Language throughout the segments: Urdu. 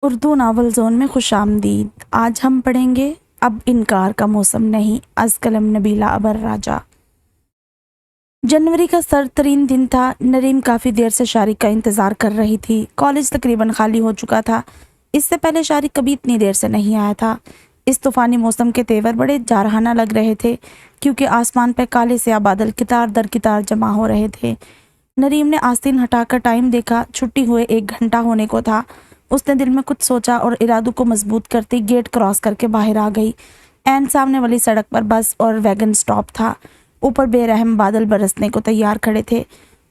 اردو ناول زون میں خوش آمدید۔ آج ہم پڑھیں گے اب انکار کا موسم نہیں، از قلم نبیلہ ابر راجہ۔ جنوری کا سرد ترین دن تھا۔ نریم کافی دیر سے شارق کا انتظار کر رہی تھی۔ کالج تقریباً خالی ہو چکا تھا۔ اس سے پہلے شارق کبھی اتنی دیر سے نہیں آیا تھا۔ اس طوفانی موسم کے تیور بڑے جارحانہ لگ رہے تھے کیونکہ آسمان پہ کالے سیاہ بادل قطار در قطار جمع ہو رہے تھے۔ نریم نے آستین ہٹا کر ٹائم دیکھا۔ چھٹی ہوئے 1 گھنٹہ ہونے کو تھا۔ اس نے دل میں کچھ سوچا اور ارادوں کو مضبوط کرتی گیٹ کراس کر کے باہر آ گئی۔ عین سامنے والی سڑک پر بس اور ویگن سٹاپ تھا۔ اوپر بے رحم بادل برسنے کو تیار کھڑے تھے۔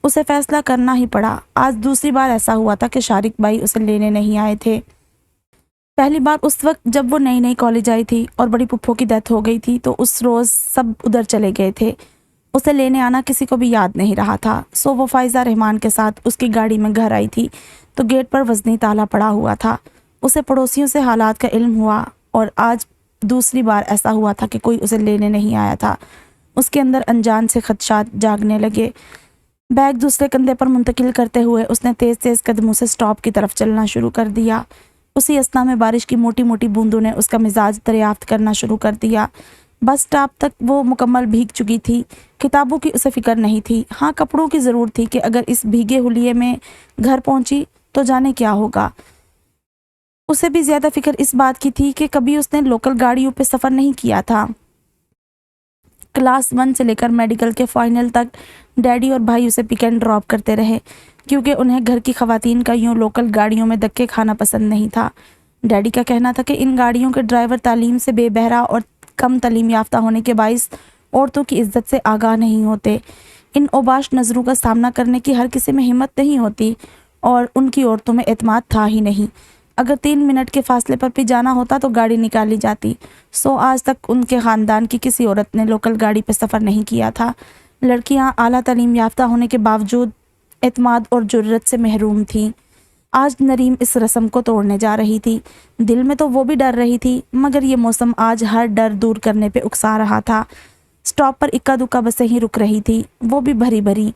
اسے فیصلہ کرنا ہی پڑا۔ آج دوسری بار ایسا ہوا تھا کہ شارق بھائی اسے لینے نہیں آئے تھے۔ پہلی بار اس وقت جب وہ نئی کالج آئی تھی اور بڑی پھپھو کی ڈیتھ ہو گئی تھی تو اس روز سب ادھر چلے گئے تھے۔ اسے لینے آنا کسی کو بھی یاد نہیں رہا تھا۔ سو وہ فائزہ رحمان کے ساتھ اس کی گاڑی میں گھر آئی تھی تو گیٹ پر وزنی تالا پڑا ہوا تھا۔ اسے پڑوسیوں سے حالات کا علم ہوا اور آج دوسری بار ایسا ہوا تھا کہ کوئی اسے لینے نہیں آیا تھا۔ اس کے اندر انجان سے خدشات جاگنے لگے۔ بیگ دوسرے کندھے پر منتقل کرتے ہوئے اس نے تیز تیز قدموں سے سٹاپ کی طرف چلنا شروع کر دیا۔ اسی اثنا میں بارش کی موٹی موٹی بوندوں نے اس کا مزاج دریافت کرنا شروع کر دیا۔ بس سٹاپ تک وہ مکمل بھیگ چکی تھی۔ کتابوں کی اسے فکر نہیں تھی۔ ہاں، کپڑوں کی ضرور تھی کہ اگر اس بھیگے ہولیے میں گھر پہنچی تو جانے کیا ہوگا۔ اسے بھی زیادہ فکر اس بات کی تھی کہ کبھی اس نے لوکل گاڑیوں پہ سفر نہیں کیا تھا۔ کلاس 1 سے لے کر میڈیکل کے فائنل تک ڈیڈی اور بھائی اسے پک اینڈ ڈراپ کرتے رہے کیونکہ انہیں گھر کی خواتین کا یوں لوکل گاڑیوں میں دھکے کھانا پسند نہیں تھا۔ ڈیڈی کا کہنا تھا کہ ان گاڑیوں کے ڈرائیور تعلیم سے بے بہرا اور کم تعلیم یافتہ ہونے کے باعث عورتوں کی عزت سے آگاہ نہیں ہوتے۔ ان اوباش نظروں کا سامنا کرنے کی ہر کسی میں ہمت نہیں ہوتی اور ان کی عورتوں میں اعتماد تھا ہی نہیں۔ اگر 3 منٹ کے فاصلے پر بھی جانا ہوتا تو گاڑی نکالی جاتی۔ سو آج تک ان کے خاندان کی کسی عورت نے لوکل گاڑی پہ سفر نہیں کیا تھا۔ لڑکیاں اعلیٰ تعلیم یافتہ ہونے کے باوجود اعتماد اور جرأت سے محروم تھیں۔ آج نریم اس رسم کو توڑنے جا رہی تھی۔ دل میں تو وہ بھی ڈر رہی تھی مگر یہ موسم آج ہر ڈر دور کرنے پہ اکسا رہا تھا۔ سٹاپ پر اکا دکا بسیں ہی رک رہی تھی، وہ بھی بھری بھری۔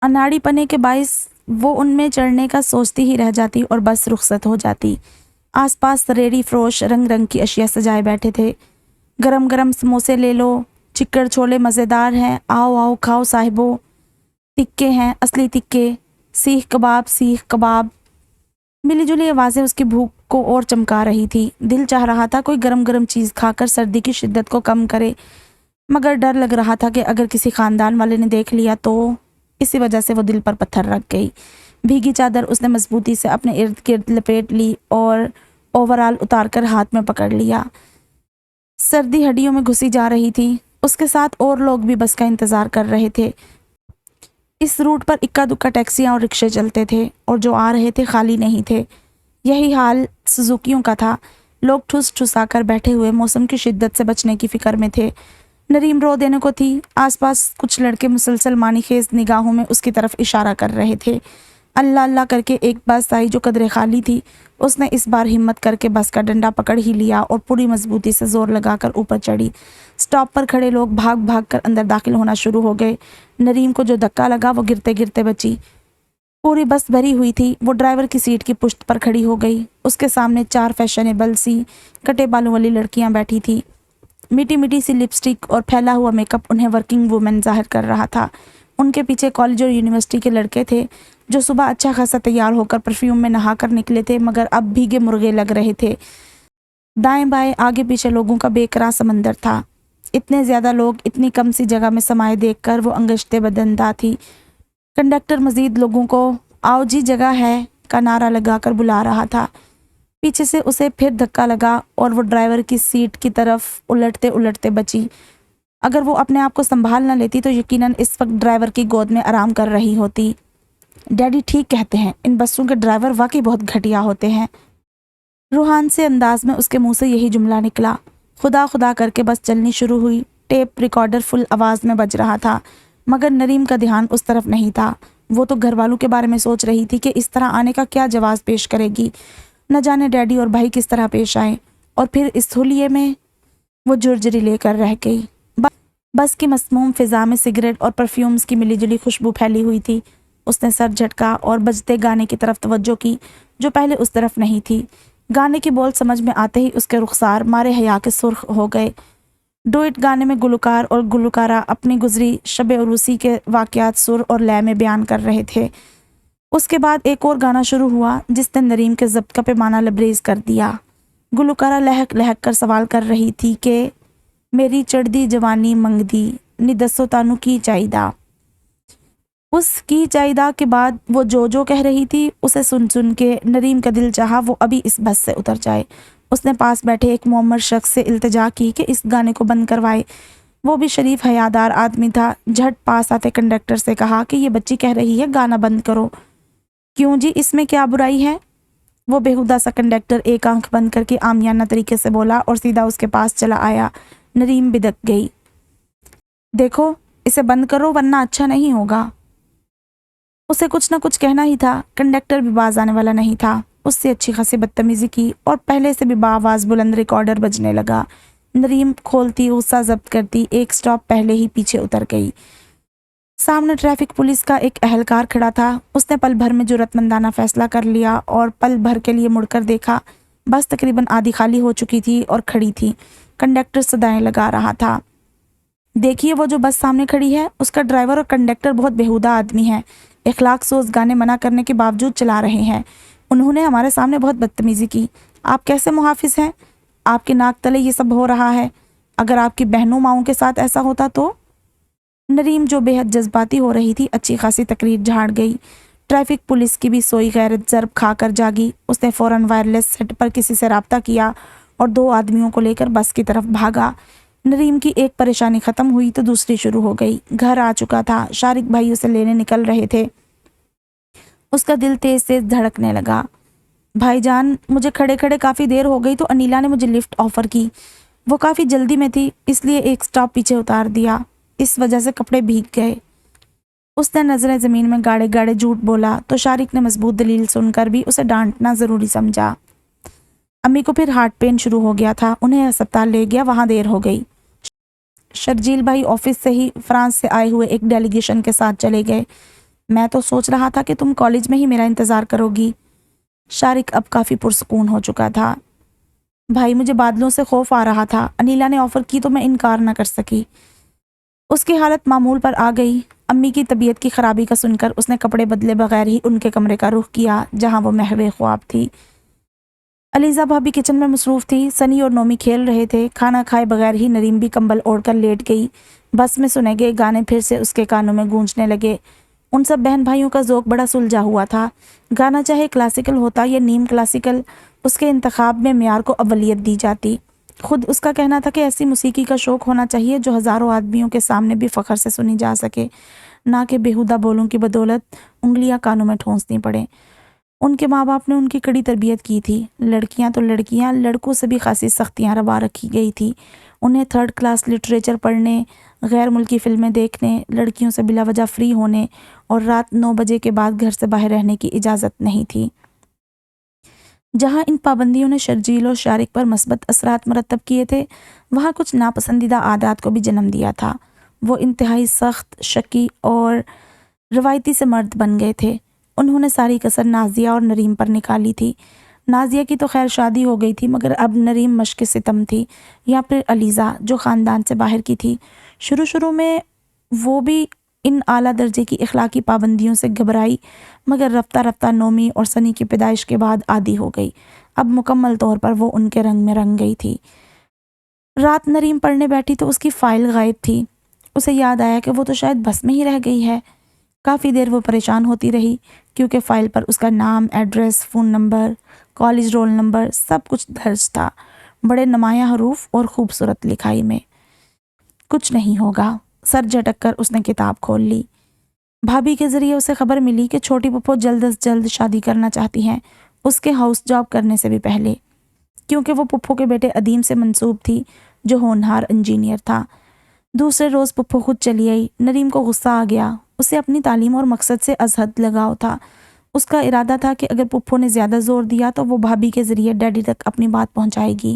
اناڑی پنے کے باعث وہ ان میں چڑھنے کا سوچتی ہی رہ جاتی اور بس رخصت ہو جاتی۔ آس پاس ریڑھی فروش رنگ رنگ کی اشیاء سجائے بیٹھے تھے۔ گرم گرم سموسے لے لو، چکڑ چھولے مزیدار ہیں، آؤ آؤ کھاؤ صاحبو، تکے ہیں اصلی تکے، سیخ کباب۔ ملی جلی آوازیں اس کی بھوک کو اور چمکا رہی تھی۔ دل چاہ رہا تھا کوئی گرم گرم چیز کھا کر سردی کی شدت کو کم کرے مگر ڈر لگ رہا تھا کہ اگر کسی خاندان والے نے دیکھ لیا تو اسی وجہ سے وہ دل پر پتھر رکھ گئی۔ بھیگی چادر اس نے مضبوطی سے اپنے ارد گرد لپیٹ لی اور اوورال اتار کر ہاتھ میں پکڑ لیا۔ سردی ہڈیوں میں گھسی جا رہی تھی۔ اس کے ساتھ اور لوگ بھی بس کا انتظار کر رہے تھے۔ اس روٹ پر اکا دکا ٹیکسیاں اور رکشے چلتے تھے اور جو آ رہے تھے خالی نہیں تھے۔ یہی حال سزوکیوں کا تھا۔ لوگ ٹھس ٹھسا کر بیٹھے ہوئے موسم کی شدت سے بچنے کی فکر میں تھے۔ نریم رو دینے کو تھی۔ آس پاس کچھ لڑکے مسلسل معنی خیز نگاہوں میں اس کی طرف اشارہ کر رہے تھے۔ اللہ اللہ کر کے ایک بس آئی جو قدرے خالی تھی۔ اس نے اس بار ہمت کر کے بس کا ڈنڈا پکڑ ہی لیا اور پوری مضبوطی سے زور لگا کر اوپر چڑھی۔ سٹاپ پر کھڑے لوگ بھاگ بھاگ کر اندر داخل ہونا شروع ہو گئے۔ نریم کو جو دھکا لگا وہ گرتے گرتے بچی۔ پوری بس بھری ہوئی تھی۔ وہ ڈرائیور کی سیٹ کی پشت پر کھڑی ہو گئی۔ اس کے سامنے 4 فیشنیبل سی کٹے بالوں والی لڑکیاں بیٹھی تھی۔ میٹھی میٹھی سی لپسٹک اور پھیلا ہوا میک اپ انہیں ورکنگ وومن ظاہر کر رہا تھا۔ ان کے پیچھے کالج اور یونیورسٹی کے لڑکے تھے جو صبح اچھا خاصا تیار ہو کر پرفیوم میں نہا کر نکلے تھے مگر اب بھیگے مرغے لگ رہے تھے۔ دائیں بائیں آگے پیچھے لوگوں کا بے قرار سمندر تھا۔ اتنے زیادہ لوگ اتنی کم سی جگہ میں سمائے دیکھ کر وہ انگشتے بدندا تھی۔ کنڈکٹر مزید لوگوں کو آؤ جی جگہ ہے کا نعرہ لگا کر بلا رہا تھا۔ پیچھے سے اسے پھر دھکا لگا اور وہ ڈرائیور کی سیٹ کی طرف الٹتے الٹتے بچی۔ اگر وہ اپنے آپ کو سنبھال نہ لیتی تو یقیناً اس وقت ڈرائیور کی گود میں آرام کر رہی ہوتی۔ ڈیڈی ٹھیک کہتے ہیں، ان بسوں کے ڈرائیور واقعی بہت گھٹیا ہوتے ہیں۔ روحان سے انداز میں اس کے منہ سے یہی جملہ نکلا۔ خدا خدا کر کے بس چلنی شروع ہوئی۔ ٹیپ ریکارڈر فل آواز میں بج رہا تھا مگر نریم کا دھیان اس طرف نہیں تھا۔ وہ تو گھر والوں کے بارے میں سوچ رہی تھی کہ اس طرح آنے کا کیا جواز پیش کرے گی۔ نہ جانے ڈیڈی اور بھائی کس طرح پیش آئیں اور پھر اس ہولیے میں وہ جرجری لے کر رہ گئی۔ بس کی مسموم فضا میں سگریٹ اور پرفیومز کی ملی جلی خوشبو پھیلی ہوئی تھی۔ اس نے سر جھٹکا اور بجتے گانے کی طرف توجہ کی جو پہلے اس طرف نہیں تھی۔ گانے کی بول سمجھ میں آتے ہی اس کے رخسار مارے حیا کے سرخ ہو گئے۔ ڈوئٹ گانے میں گلوکار اور گلوکارہ اپنی گزری شب عروسی کے واقعات سر اور لے میں بیان کر رہے تھے۔ اس کے بعد ایک اور گانا شروع ہوا جس نے نریم کے ضبط کا پیمانہ لبریز کر دیا۔ گلوکارہ لہک لہک کر سوال کر رہی تھی کہ میری چڑھدی جوانی منگدی نی دسو تانو کی چاہیدا۔ اس کی چاہیدا کے بعد وہ جو کہہ رہی تھی اسے سن سن کے نریم کا دل چاہا وہ ابھی اس بس سے اتر جائے۔ اس نے پاس بیٹھے ایک معمر شخص سے التجا کی کہ اس گانے کو بند کروائے۔ وہ بھی شریف حیادار آدمی تھا۔ جھٹ پاس آتے کنڈکٹر سے کہا کہ یہ بچی کہہ رہی ہے گانا بند کرو۔ کیوں جی اس میں کیا برائی ہے؟ وہ بےہودہ سا کنڈکٹر ایک آنکھ بند کر کے عامیانہ طریقے سے بولا اور سیدھا اس کے پاس چلا آیا۔ نریم بدک گئی۔ دیکھو اسے بند کرو ورنہ اچھا نہیں ہوگا۔ اسے کچھ نہ کچھ کہنا ہی تھا۔ کنڈکٹر بھی باز آنے والا نہیں تھا۔ اس سے اچھی خاصی بدتمیزی کی اور پہلے سے بھی باآواز بلند ریکارڈر بجنے لگا۔ نریم کھولتی غصہ ضبط کرتی ایک سٹاپ پہلے ہی پیچھے اتر گئی۔ سامنے ٹریفک پولیس کا ایک اہلکار کھڑا تھا۔ اس نے پل بھر میں جرأت مندانہ فیصلہ کر لیا اور پل بھر کے لیے مڑ کر دیکھا۔ بس تقریباً آدھی خالی ہو چکی تھی اور کھڑی تھی۔ کنڈکٹر صدائیں لگا رہا تھا۔ دیکھیے وہ جو بس سامنے کھڑی ہے اس کا ڈرائیور اور کنڈکٹر بہت بےہودہ آدمی ہے۔ اخلاق سوز گانے منع کرنے کے باوجود چلا رہے ہیں۔ انہوں نے ہمارے سامنے بہت بدتمیزی کی۔ آپ کیسے محافظ ہیں؟ آپ کے ناک تلے یہ سب ہو رہا ہے۔ اگر آپ کی بہنوں ماؤں کے ساتھ ایسا ہوتا تو؟ نریم جو بے حد جذباتی ہو رہی تھی اچھی خاصی تقریر جھاڑ گئی۔ ٹریفک پولیس کی بھی سوئی غیرت ضرب کھا کر جاگی۔ اس نے فوراً وائرلیس سیٹ پر کسی سے رابطہ کیا اور 2 آدمیوں کو لے کر بس کی طرف بھاگا۔ نریم کی ایک پریشانی ختم ہوئی تو دوسری شروع ہو گئی۔ گھر آ چکا تھا۔ شارق بھائی اسے لینے نکل رہے تھے۔ اس کا دل تیز تیز دھڑکنے لگا۔ بھائی جان مجھے کھڑے کھڑے کافی دیر ہو گئی تو انیلا نے مجھے لفٹ آفر کی۔ وہ کافی جلدی میں تھی اس لیے ایک سٹاپ پیچھے اتار دیا۔ اس وجہ سے کپڑے بھیگ گئے۔ اس نے نظریں زمین میں گاڑے گاڑے جھوٹ بولا تو شارق نے مضبوط دلیل سن کر بھی اسے ڈانٹنا ضروری سمجھا۔ امی کو پھر ہارٹ پین شروع ہو گیا تھا۔ انہیں ہسپتال لے گیا، وہاں دیر ہو گئی۔ شرجیل بھائی آفس سے ہی فرانس سے آئے ہوئے ایک ڈیلیگیشن کے ساتھ چلے گئے۔ میں تو سوچ رہا تھا کہ تم کالج میں ہی میرا انتظار کرو گی۔ شارق اب کافی پرسکون ہو چکا تھا۔ بھائی مجھے بادلوں سے خوف آ رہا تھا۔ انیلا نے آفر کی تو میں انکار نہ کر سکی۔ اس کی حالت معمول پر آ گئی۔ امی کی طبیعت کی خرابی کا سن کر اس نے کپڑے بدلے بغیر ہی ان کے کمرے کا رخ کیا جہاں وہ محو خواب تھی۔ علیزہ بھابی کچن میں مصروف تھی۔ سنی اور نومی کھیل رہے تھے۔ کھانا کھائے بغیر ہی نریم بھی کمبل اوڑھ کر لیٹ گئی۔ بس میں سنے گئے گانے پھر سے اس کے کانوں میں گونجنے لگے۔ ان سب بہن بھائیوں کا ذوق بڑا سلجھا ہوا تھا۔ گانا چاہے کلاسیکل ہوتا یا نیم کلاسیکل، اس کے انتخاب میں معیار کو اولیت دی جاتی۔ خود اس کا کہنا تھا کہ ایسی موسیقی کا شوق ہونا چاہیے جو ہزاروں آدمیوں کے سامنے بھی فخر سے سنی جا سکے، نہ کہ بیہودہ بولوں کی بدولت انگلیاں کانوں میں ٹھونسنی پڑیں۔ ان کے ماں باپ نے ان کی کڑی تربیت کی تھی۔ لڑکیاں تو لڑکیاں، لڑکوں سے بھی خاصی سختیاں روا رکھی گئی تھی۔ انہیں 3rd کلاس لٹریچر پڑھنے، غیر ملکی فلمیں دیکھنے، لڑکیوں سے بلا وجہ فری ہونے اور رات 9 بجے کے بعد گھر سے باہر رہنے کی اجازت نہیں تھی۔ جہاں ان پابندیوں نے شرجیل اور شارق پر مثبت اثرات مرتب کیے تھے، وہاں کچھ ناپسندیدہ عادات کو بھی جنم دیا تھا۔ وہ انتہائی سخت، شکی اور روایتی سے مرد بن گئے تھے۔ انہوں نے ساری کسر نازیہ اور نریم پر نکالی تھی۔ نازیہ کی تو خیر شادی ہو گئی تھی مگر اب نریم مشق ستم تھی، یا پھر علیزہ جو خاندان سے باہر کی تھی۔ شروع میں وہ بھی ان اعلیٰ درجے کی اخلاقی پابندیوں سے گھبرائی مگر رفتہ رفتہ نومی اور سنی کی پیدائش کے بعد عادی ہو گئی۔ اب مکمل طور پر وہ ان کے رنگ میں رنگ گئی تھی۔ رات نریم پڑھنے بیٹھی تو اس کی فائل غائب تھی۔ اسے یاد آیا کہ وہ تو شاید بس میں ہی رہ گئی ہے۔ کافی دیر وہ پریشان ہوتی رہی کیونکہ فائل پر اس کا نام، address, phone number, college roll number سب کچھ درج تھا، بڑے نمایاں حروف اور خوبصورت لکھائی میں۔ کچھ نہیں ہوگا۔ سر جھٹک کر اس نے کتاب کھول لی۔ بھابھی کے ذریعے اسے خبر ملی کہ چھوٹی پپھو جلد از جلد شادی کرنا چاہتی ہیں، اس کے ہاؤس جاب کرنے سے بھی پہلے، کیونکہ وہ پپھو کے بیٹے ادیم سے منسوب تھی جو ہونہار انجینئر تھا۔ دوسرے روز پپھو خود چلی آئی۔ نریم کو غصہ آ گیا۔ اسے اپنی تعلیم اور مقصد سے از حد لگاؤ تھا۔ اس کا ارادہ تھا کہ اگر پپھو نے زیادہ زور دیا تو وہ بھابھی کے ذریعے ڈیڈی تک اپنی بات پہنچائے گی۔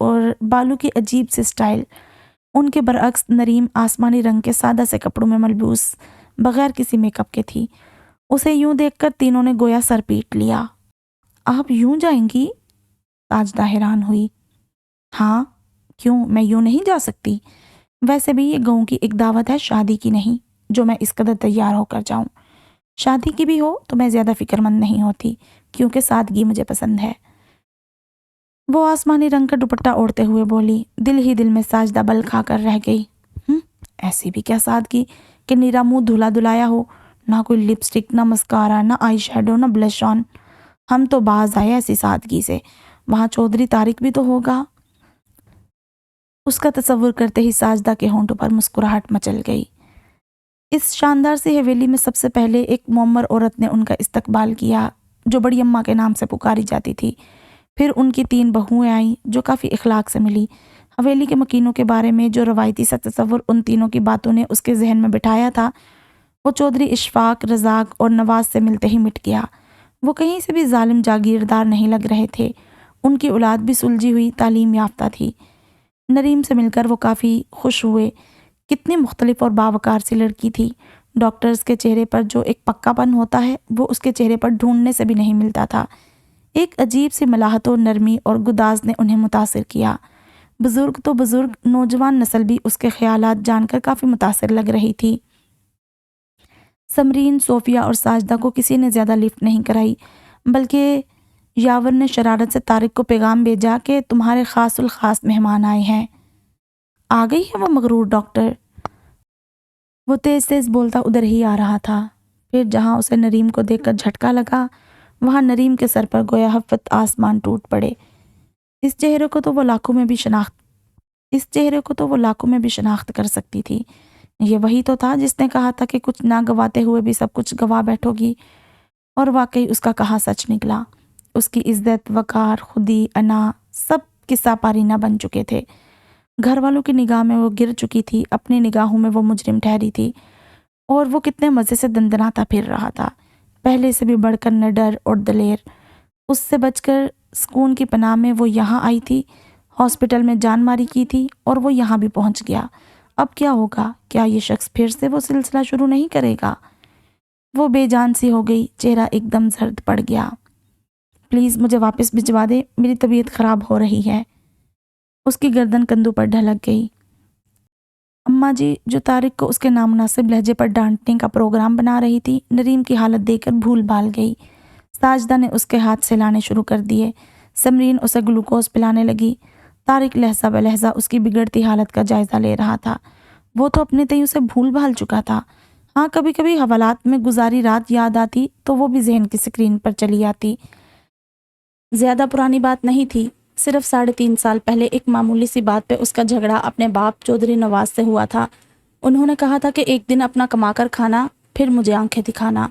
اور بالوں کی عجیب سی سٹائل۔ ان کے برعکس نریم آسمانی رنگ کے سادہ سے کپڑوں میں ملبوس بغیر کسی میک اپ کے تھی۔ اسے یوں دیکھ کر تینوں نے گویا سر پیٹ لیا۔ آپ یوں جائیں گی؟ ساجدہ حیران ہوئی۔ ہاں، کیوں میں یوں نہیں جا سکتی؟ ویسے بھی یہ گاؤں کی ایک دعوت ہے، شادی کی نہیں، جو میں اس قدر تیار ہو کر جاؤں۔ شادی کی بھی ہو تو میں زیادہ فکر مند نہیں ہوتی، کیونکہ سادگی مجھے پسند ہے۔ وہ آسمانی رنگ کا دوپٹہ اوڑھتے ہوئے بولی۔ دل ہی دل میں ساجدہ بل کھا کر رہ گئی۔ ایسی بھی کیا سادگی کہ نیرا منہ دھلا دھلایا ہو، نہ کوئی لپسٹک، نہ مسکارا، نہ آئی شیڈو، نہ بلش آن۔ ہم تو باز آئے ایسی سادگی سے، وہاں چودھری طارق بھی تو ہوگا۔ اس کا تصور کرتے ہی ساجدہ کے ہونٹوں پر مسکراہٹ مچل گئی۔ اس شاندار سی حویلی میں سب سے پہلے ایک معمر عورت نے ان کا استقبال کیا، جو بڑی اماں کے نام سے پکاری جاتی تھی۔ پھر ان کی 3 بہوئیں آئیں، جو کافی اخلاق سے ملی۔ حویلی کے مکینوں کے بارے میں جو روایتی سا تصور ان تینوں کی باتوں نے اس کے ذہن میں بٹھایا تھا، وہ چودھری اشفاق، رزاق اور نواز سے ملتے ہی مٹ گیا۔ وہ کہیں سے بھی ظالم جاگیردار نہیں لگ رہے تھے۔ ان کی اولاد بھی سلجھی ہوئی، تعلیم یافتہ تھی۔ نریم سے مل کر وہ کافی خوش ہوئے۔ کتنی مختلف اور باوقار سی لڑکی تھی۔ ڈاکٹرز کے چہرے پر جو ایک پکا پن ہوتا ہے، وہ اس کے چہرے پر ڈھونڈنے سے بھی نہیں ملتا تھا۔ ایک عجیب سی ملاحت و نرمی اور گداز نے انہیں متاثر کیا۔ بزرگ تو بزرگ، نوجوان نسل بھی اس کے خیالات جان کر کافی متاثر لگ رہی تھی۔ سمرین، صوفیہ اور ساجدہ کو کسی نے زیادہ لفٹ نہیں کرائی، بلکہ یاور نے شرارت سے طارق کو پیغام بھیجا کہ تمہارے خاص الخاص مہمان آئے ہیں۔ آ گئی ہے وہ مغرور ڈاکٹر؟ وہ تیز تیز بولتا ادھر ہی آ رہا تھا۔ پھر جہاں اسے نریم کو دیکھ کر جھٹکا لگا، وہاں نریم کے سر پر گویا ہفت آسمان ٹوٹ پڑے۔ اس چہرے کو تو وہ لاکھوں میں بھی شناخت کر سکتی تھی۔ یہ وہی تو تھا جس نے کہا تھا کہ کچھ نہ گواتے ہوئے بھی سب کچھ گوا بیٹھو گی، اور واقعی اس کا کہا سچ نکلا۔ اس کی عزت، وقار، خودی، انا سب قصہ پارینہ بن چکے تھے۔ گھر والوں کی نگاہ میں وہ گر چکی تھی، اپنی نگاہوں میں وہ مجرم ٹھہری تھی، اور وہ کتنے مزے سے دندناتا پھر رہا تھا۔ پہلے سے بھی بڑھ کر نڈر اور دلیر۔ اس سے بچ کر سکون کی پناہ میں وہ یہاں آئی تھی، ہاسپٹل میں جان ماری کی تھی، اور وہ یہاں بھی پہنچ گیا۔ اب کیا ہوگا؟ کیا یہ شخص پھر سے وہ سلسلہ شروع نہیں کرے گا؟ وہ بے جان سی ہو گئی، چہرہ ایک دم زرد پڑ گیا۔ پلیز مجھے واپس بھجوا دے، میری طبیعت خراب ہو رہی ہے۔ اس کی گردن کندھوں پر ڈھلک گئی۔ اماں جی، جو طارق کو اس کے نامناسب لہجے پر ڈانٹنے کا پروگرام بنا رہی تھی، نریم کی حالت دیکھ کر بھول بھال گئی۔ ساجدہ نے اس کے ہاتھ سلانے شروع کر دیے۔ سمرین اسے گلوکوز پلانے لگی۔ طارق لہجہ بہ لہجہ اس کی بگڑتی حالت کا جائزہ لے رہا تھا۔ وہ تو اپنے تئیں اسے بھول بھال چکا تھا۔ ہاں، کبھی کبھی حوالات میں گزاری رات یاد آتی تو وہ بھی ذہن کی سکرین پر چلی آتی۔ زیادہ پرانی بات نہیں تھی، صرف 3.5 سال پہلے ایک معمولی سی بات پہ اس کا جھگڑا اپنے باپ چودھری نواز سے ہوا تھا۔ انہوں نے کہا تھا کہ ایک دن اپنا کما کر کھانا، پھر مجھے آنکھیں دکھانا۔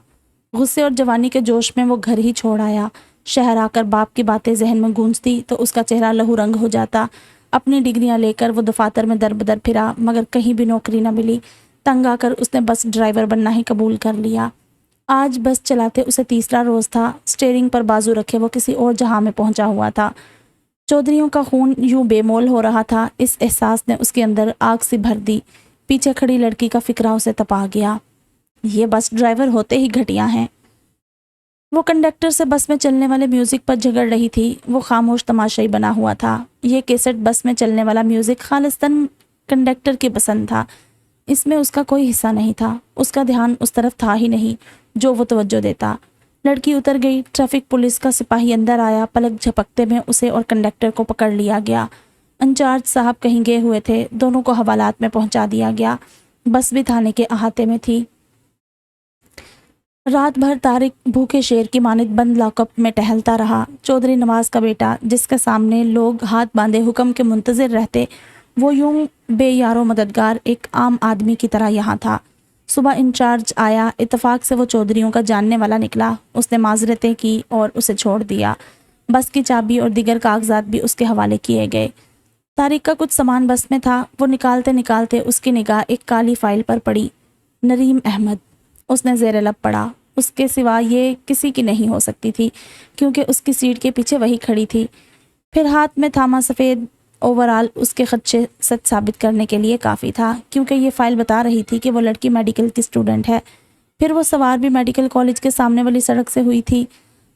غصے اور جوانی کے جوش میں وہ گھر ہی چھوڑ آیا۔ شہر آ کر باپ کی باتیں ذہن میں گونجتی تو اس کا چہرہ لہو رنگ ہو جاتا۔ اپنی ڈگریاں لے کر وہ دفاتر میں در بدر پھرا، مگر کہیں بھی نوکری نہ ملی۔ تنگ آ کر اس نے بس ڈرائیور بننا ہی قبول کر لیا۔ آج بس چلاتے اسے 3را روز تھا۔ سٹیئرنگ پر بازو رکھے وہ کسی اور جہاں میں پہنچا ہوا تھا۔ چودھریوں کا خون یوں بے مول ہو رہا تھا، اس احساس نے اس کے اندر آگ سی بھر دی۔ پیچھے کھڑی لڑکی کا فکرہ اسے تپا گیا۔ یہ بس ڈرائیور ہوتے ہی گھٹیا ہیں۔ وہ کنڈکٹر سے بس میں چلنے والے میوزک پر جھگڑ رہی تھی۔ وہ خاموش تماشائی بنا ہوا تھا۔ یہ کیسٹ بس میں چلنے والا میوزک خالصتاً کنڈکٹر کی پسند تھا۔ اس میں اس کا کوئی حصہ نہیں تھا۔ اس کا دھیان اس طرف تھا ہی نہیں جو وہ توجہ دیتا۔ لڑکی اتر گئی۔ ٹریفک پولیس کا سپاہی اندر آیا۔ پلک جھپکتے میں اسے اور کنڈکٹر کو پکڑ لیا گیا۔ انچارج صاحب کہیں گئے ہوئے تھے، دونوں کو حوالات میں پہنچا دیا گیا۔ بس بھی تھانے کے احاطے میں تھی۔ رات بھر طارق بھوکے شیر کی مانند بند لاک اپ میں ٹہلتا رہا۔ چودھری نواز کا بیٹا، جس کے سامنے لوگ ہاتھ باندھے حکم کے منتظر رہتے، وہ یوں بے یار و مددگار ایک عام آدمی کی طرح یہاں تھا۔ صبح انچارج آیا، اتفاق سے وہ چودھریوں کا جاننے والا نکلا۔ اس نے معذرتیں کی اور اسے چھوڑ دیا۔ بس کی چابی اور دیگر کاغذات بھی اس کے حوالے کیے گئے۔ طارق کا کچھ سامان بس میں تھا۔ وہ نکالتے نکالتے اس کی نگاہ ایک کالی فائل پر پڑی۔ نریم احمد، اس نے زیر لب پڑھا۔ اس کے سوا یہ کسی کی نہیں ہو سکتی تھی، کیونکہ اس کی سیٹ کے پیچھے وہی کھڑی تھی۔ پھر ہاتھ میں تھاما سفید اوورآل اس کے خدشے سچ ثابت کرنے کے لیے کافی تھا، کیونکہ یہ فائل بتا رہی تھی کہ وہ لڑکی میڈیکل کی اسٹوڈنٹ ہے۔ پھر وہ سوار بھی میڈیکل کالج کے سامنے والی سڑک سے ہوئی تھی۔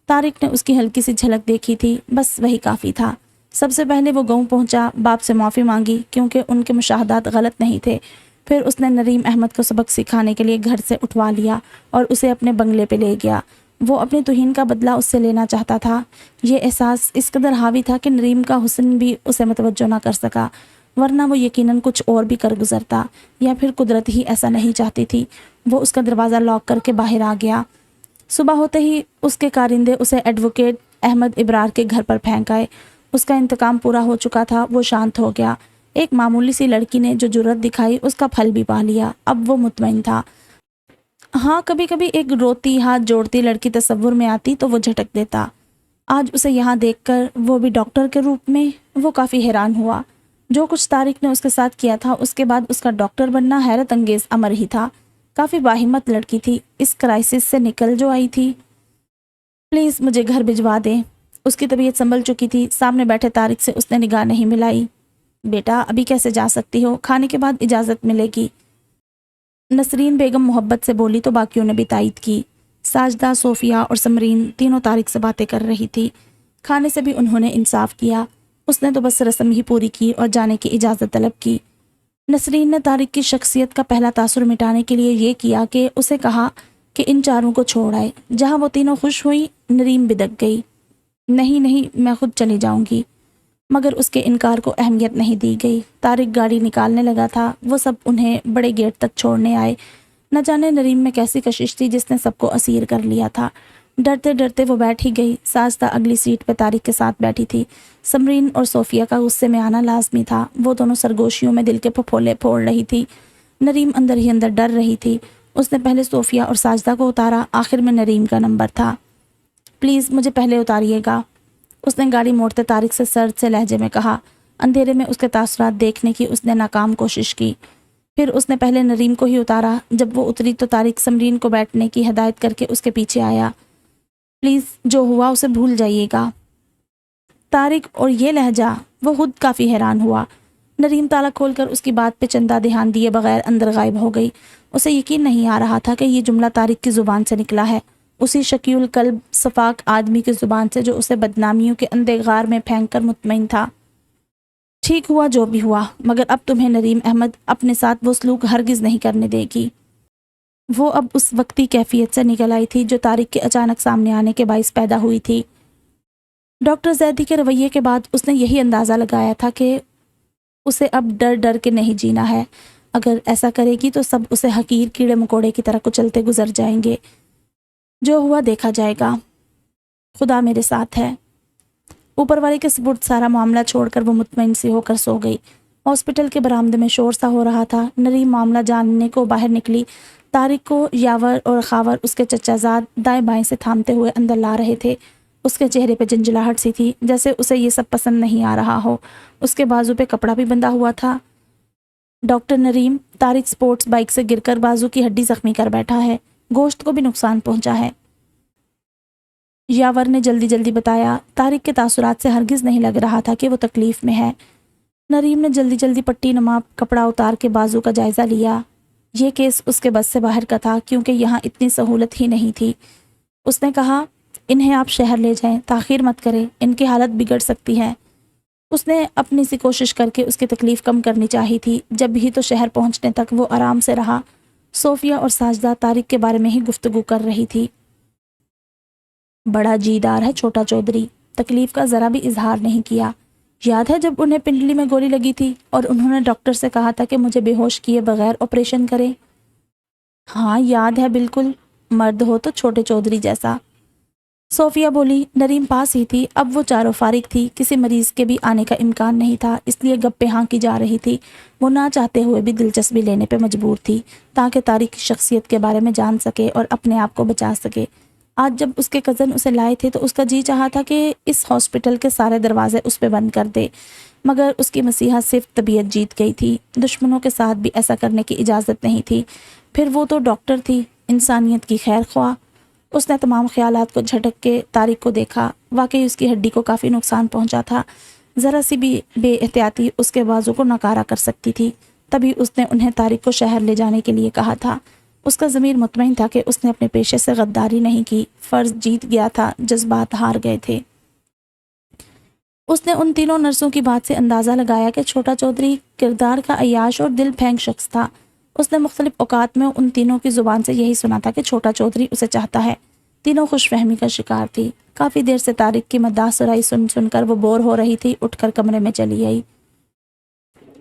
طارق نے اس کی ہلکی سی جھلک دیکھی تھی، بس وہی کافی تھا۔ سب سے پہلے وہ گاؤں پہنچا، باپ سے معافی مانگی کیونکہ ان کے مشاہدات غلط نہیں تھے۔ پھر اس نے نریم احمد کو سبق سکھانے کے لیے گھر سے اٹھوا لیا اور اسے اپنے بنگلے پہ لے گیا۔ وہ اپنی توہین کا بدلہ اس سے لینا چاہتا تھا۔ یہ احساس اس قدر حاوی تھا کہ نریم کا حسن بھی اسے متوجہ نہ کر سکا، ورنہ وہ یقیناً کچھ اور بھی کر گزرتا، یا پھر قدرت ہی ایسا نہیں چاہتی تھی۔ وہ اس کا دروازہ لاک کر کے باہر آ گیا۔ صبح ہوتے ہی اس کے کارندے اسے ایڈوکیٹ احمد ابرار کے گھر پر پھینک آئے۔ اس کا انتقام پورا ہو چکا تھا، وہ شانت ہو گیا۔ ایک معمولی سی لڑکی نے جو جرأت دکھائی اس کا پھل بھی پا لیا، اب وہ مطمئن تھا۔ ہاں، کبھی کبھی ایک روتی ہاتھ جوڑتی لڑکی تصور میں آتی تو وہ جھٹک دیتا۔ آج اسے یہاں دیکھ کر، وہ بھی ڈاکٹر کے روپ میں، وہ کافی حیران ہوا۔ جو کچھ طارق نے اس کے ساتھ کیا تھا اس کے بعد اس کا ڈاکٹر بننا حیرت انگیز امر ہی تھا۔ کافی باہمت لڑکی تھی، اس کرائسس سے نکل جو آئی تھی۔ پلیز مجھے گھر بھجوا دیں۔ اس کی طبیعت سنبھل چکی تھی۔ سامنے بیٹھے طارق سے اس نے نگاہ نہیں ملائی۔ بیٹا ابھی کیسے جا سکتی ہو، کھانے کے بعد اجازت ملے گی، نسرین بیگم محبت سے بولی تو باقیوں نے بھی تائید کی۔ ساجدہ، صوفیہ اور سمرین تینوں طارق سے باتیں کر رہی تھی۔ کھانے سے بھی انہوں نے انصاف کیا، اس نے تو بس رسم ہی پوری کی اور جانے کی اجازت طلب کی۔ نسرین نے طارق کی شخصیت کا پہلا تاثر مٹانے کے لیے یہ کیا کہ اسے کہا کہ ان چاروں کو چھوڑ آئے۔ جہاں وہ تینوں خوش ہوئی، نریم بدک گئی۔ نہیں، میں خود چلی جاؤں گی، مگر اس کے انکار کو اہمیت نہیں دی گئی۔ طارق گاڑی نکالنے لگا تھا، وہ سب انہیں بڑے گیٹ تک چھوڑنے آئے۔ نہ جانے نریم میں کیسی کشش تھی جس نے سب کو اسیر کر لیا تھا۔ ڈرتے ڈرتے وہ بیٹھ ہی گئی۔ ساجدہ اگلی سیٹ پہ طارق کے ساتھ بیٹھی تھی۔ سمرین اور صوفیہ کا غصے میں آنا لازمی تھا، وہ دونوں سرگوشیوں میں دل کے پھپھولے پھوڑ رہی تھی۔ نریم اندر ہی اندر ڈر رہی تھی۔ اس نے پہلے صوفیہ اور ساجدہ کو اتارا، آخر میں نریم کا نمبر تھا۔ پلیز مجھے پہلے اتاریے گا، اس نے گاڑی موڑتے طارق سے سرد سے لہجے میں کہا۔ اندھیرے میں اس کے تاثرات دیکھنے کی اس نے ناکام کوشش کی۔ پھر اس نے پہلے نریم کو ہی اتارا۔ جب وہ اتری تو طارق سمرین کو بیٹھنے کی ہدایت کر کے اس کے پیچھے آیا۔ پلیز جو ہوا اسے بھول جائیے گا۔ طارق اور یہ لہجہ، وہ خود کافی حیران ہوا۔ نریم تالا کھول کر اس کی بات پہ چندہ دھیان دیے بغیر اندر غائب ہو گئی۔ اسے یقین نہیں آ رہا تھا کہ یہ جملہ طارق کی زبان سے نکلا ہے، اسی شقی القلب صفاک آدمی کی زبان سے جو اسے بدنامیوں کے اندھے غار میں پھینک کر مطمئن تھا۔ ٹھیک ہوا جو بھی ہوا، مگر اب تمہیں نریم احمد اپنے ساتھ وہ سلوک ہرگز نہیں کرنے دے گی۔ وہ اب اس وقتی کیفیت سے نکل آئی تھی جو طارق کے اچانک سامنے آنے کے باعث پیدا ہوئی تھی۔ ڈاکٹر زیدی کے رویے کے بعد اس نے یہی اندازہ لگایا تھا کہ اسے اب ڈر ڈر کے نہیں جینا ہے۔ اگر ایسا کرے گی تو سب اسے حقیر کیڑے مکوڑے کی طرح کچلتے گزر جائیں گے۔ جو ہوا دیکھا جائے گا، خدا میرے ساتھ ہے۔ اوپر والے کے سپرد سارا معاملہ چھوڑ کر وہ مطمئن سی ہو کر سو گئی۔ ہاسپٹل کے برآمدے میں شور سا ہو رہا تھا۔ نریم معاملہ جاننے کو باہر نکلی۔ طارق کو یاور اور خاور اس کے چچا زاد دائیں بائیں سے تھامتے ہوئے اندر لا رہے تھے۔ اس کے چہرے پہ جنجلاہٹ سی تھی، جیسے اسے یہ سب پسند نہیں آ رہا ہو۔ اس کے بازو پہ کپڑا بھی بندھا ہوا تھا۔ ڈاکٹر نریم، طارق سپورٹس بائک سے گر کر بازو کی ہڈی زخمی کر بیٹھا ہے، گوشت کو بھی نقصان پہنچا ہے، یاور نے جلدی جلدی بتایا۔ طارق کے تاثرات سے ہرگز نہیں لگ رہا تھا کہ وہ تکلیف میں ہے۔ نریم نے جلدی جلدی پٹی نما کپڑا اتار کے بازو کا جائزہ لیا۔ یہ کیس اس کے بس سے باہر کا تھا کیونکہ یہاں اتنی سہولت ہی نہیں تھی۔ اس نے کہا، انہیں آپ شہر لے جائیں، تاخیر مت کریں، ان کی حالت بگڑ سکتی ہے۔ اس نے اپنی سی کوشش کر کے اس کی تکلیف کم کرنی چاہی تھی۔ جب بھی تو شہر پہنچنے تک وہ آرام سے رہا۔ صوفیہ اور ساجدہ طارق کے بارے میں ہی گفتگو کر رہی تھی۔ بڑا جیدار ہے چھوٹا چودھری، تکلیف کا ذرا بھی اظہار نہیں کیا۔ یاد ہے جب انہیں پنڈلی میں گولی لگی تھی اور انہوں نے ڈاکٹر سے کہا تھا کہ مجھے بے ہوش کیے بغیر آپریشن کرے؟ ہاں یاد ہے بالکل، مرد ہو تو چھوٹے چودھری جیسا۔ صوفیہ بولی۔ نریم پاس ہی تھی، اب وہ چاروں فارغ تھی، کسی مریض کے بھی آنے کا امکان نہیں تھا، اس لیے گپے ہاں کی جا رہی تھی۔ وہ نہ چاہتے ہوئے بھی دلچسپی لینے پہ مجبور تھی تاکہ طارق کی شخصیت کے بارے میں جان سکے اور اپنے آپ کو بچا سکے۔ آج جب اس کے کزن اسے لائے تھے تو اس کا جی چاہا تھا کہ اس ہاسپٹل کے سارے دروازے اس پہ بند کر دے، مگر اس کی مسیحا صرف طبیعت جیت گئی تھی، دشمنوں کے ساتھ بھی ایسا کرنے کی اجازت نہیں تھی۔ پھر وہ تو ڈاکٹر تھی، انسانیت کی خیر خواہ۔ اس نے تمام خیالات کو جھٹک کے طارق کو دیکھا، واقعی اس کی ہڈی کو کافی نقصان پہنچا تھا۔ ذرا سی بھی بے احتیاطی اس کے بازو کو ناکارہ کر سکتی تھی۔ تبھی اس نے انہیں طارق کو شہر لے جانے کے لیے کہا تھا۔ اس کا ضمیر مطمئن تھا کہ اس نے اپنے پیشے سے غداری نہیں کی، فرض جیت گیا تھا، جذبات ہار گئے تھے۔ اس نے ان تینوں نرسوں کی بات سے اندازہ لگایا کہ چھوٹا چودھری کردار کا عیاش اور دل پھینک شخص تھا۔ اس نے مختلف اوقات میں ان تینوں کی زبان سے یہی سنا تھا کہ چھوٹا چودھری اسے چاہتا ہے۔ تینوں خوش فہمی کا شکار تھی۔ کافی دیر سے طارق کی مداح سرائی سن سن کر وہ بور ہو رہی تھی، اٹھ کر کمرے میں چلی آئی۔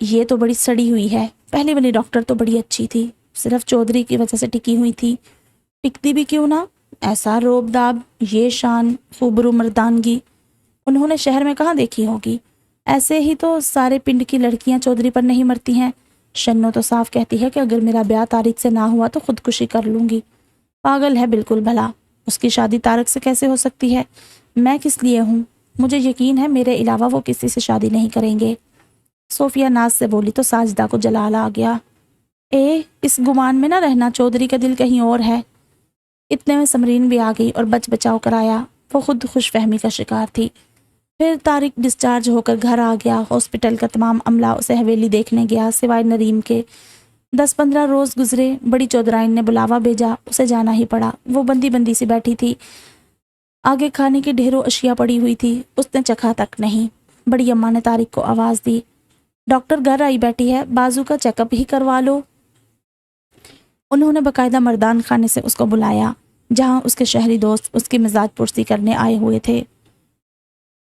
یہ تو بڑی سڑی ہوئی ہے، پہلی والی ڈاکٹر تو بڑی اچھی تھی، صرف چودھری کی وجہ سے ٹکی ہوئی تھی۔ ٹکتی بھی کیوں نہ، ایسا روب داب، یہ شان، خوبرو مردانگی انہوں نے شہر میں کہاں دیکھی ہوگی۔ ایسے ہی تو سارے پنڈ کی لڑکیاں چودھری پر نہیں مرتی ہیں۔ شنو تو صاف کہتی ہے کہ اگر میرا بیاہ طارق سے نہ ہوا تو خودکشی کر لوں گی۔ پاگل ہے بالکل بھلا، اس کی شادی طارق سے کیسے ہو سکتی ہے؟ میں کس لیے ہوں؟ مجھے یقین ہے میرے علاوہ وہ کسی سے شادی نہیں کریں گے۔ صوفیہ ناز سے بولی تو ساجدہ کو جلال آ گیا۔ اس گمان میں نہ رہنا، چودھری کا دل کہیں اور ہے۔ اتنے میں سمرین بھی آ گئی اور بچ بچاؤ کرایا۔ وہ خود خوش فہمی کا شکار تھی۔ پھر طارق ڈسچارج ہو کر گھر آ گیا۔ ہاسپٹل کا تمام عملہ اسے حویلی دیکھنے گیا، سوائے نریم کے۔ 10-15 روز گزرے، بڑی چودھرائن نے بلاوا بھیجا، اسے جانا ہی پڑا۔ وہ بندی بندی سی بیٹھی تھی، آگے کھانے کی ڈھیروں اشیاء پڑی ہوئی تھی، اس نے چکھا تک نہیں۔ بڑی اماں نے طارق کو آواز دی، ڈاکٹر گھر آئی بیٹھی ہے، بازو کا چیک اپ ہی کروا لو۔ انہوں نے باقاعدہ مردان خانے سے اس کو بلایا، جہاں اس کے شہری دوست اس کی مزاج پرسی کرنے آئے ہوئے تھے۔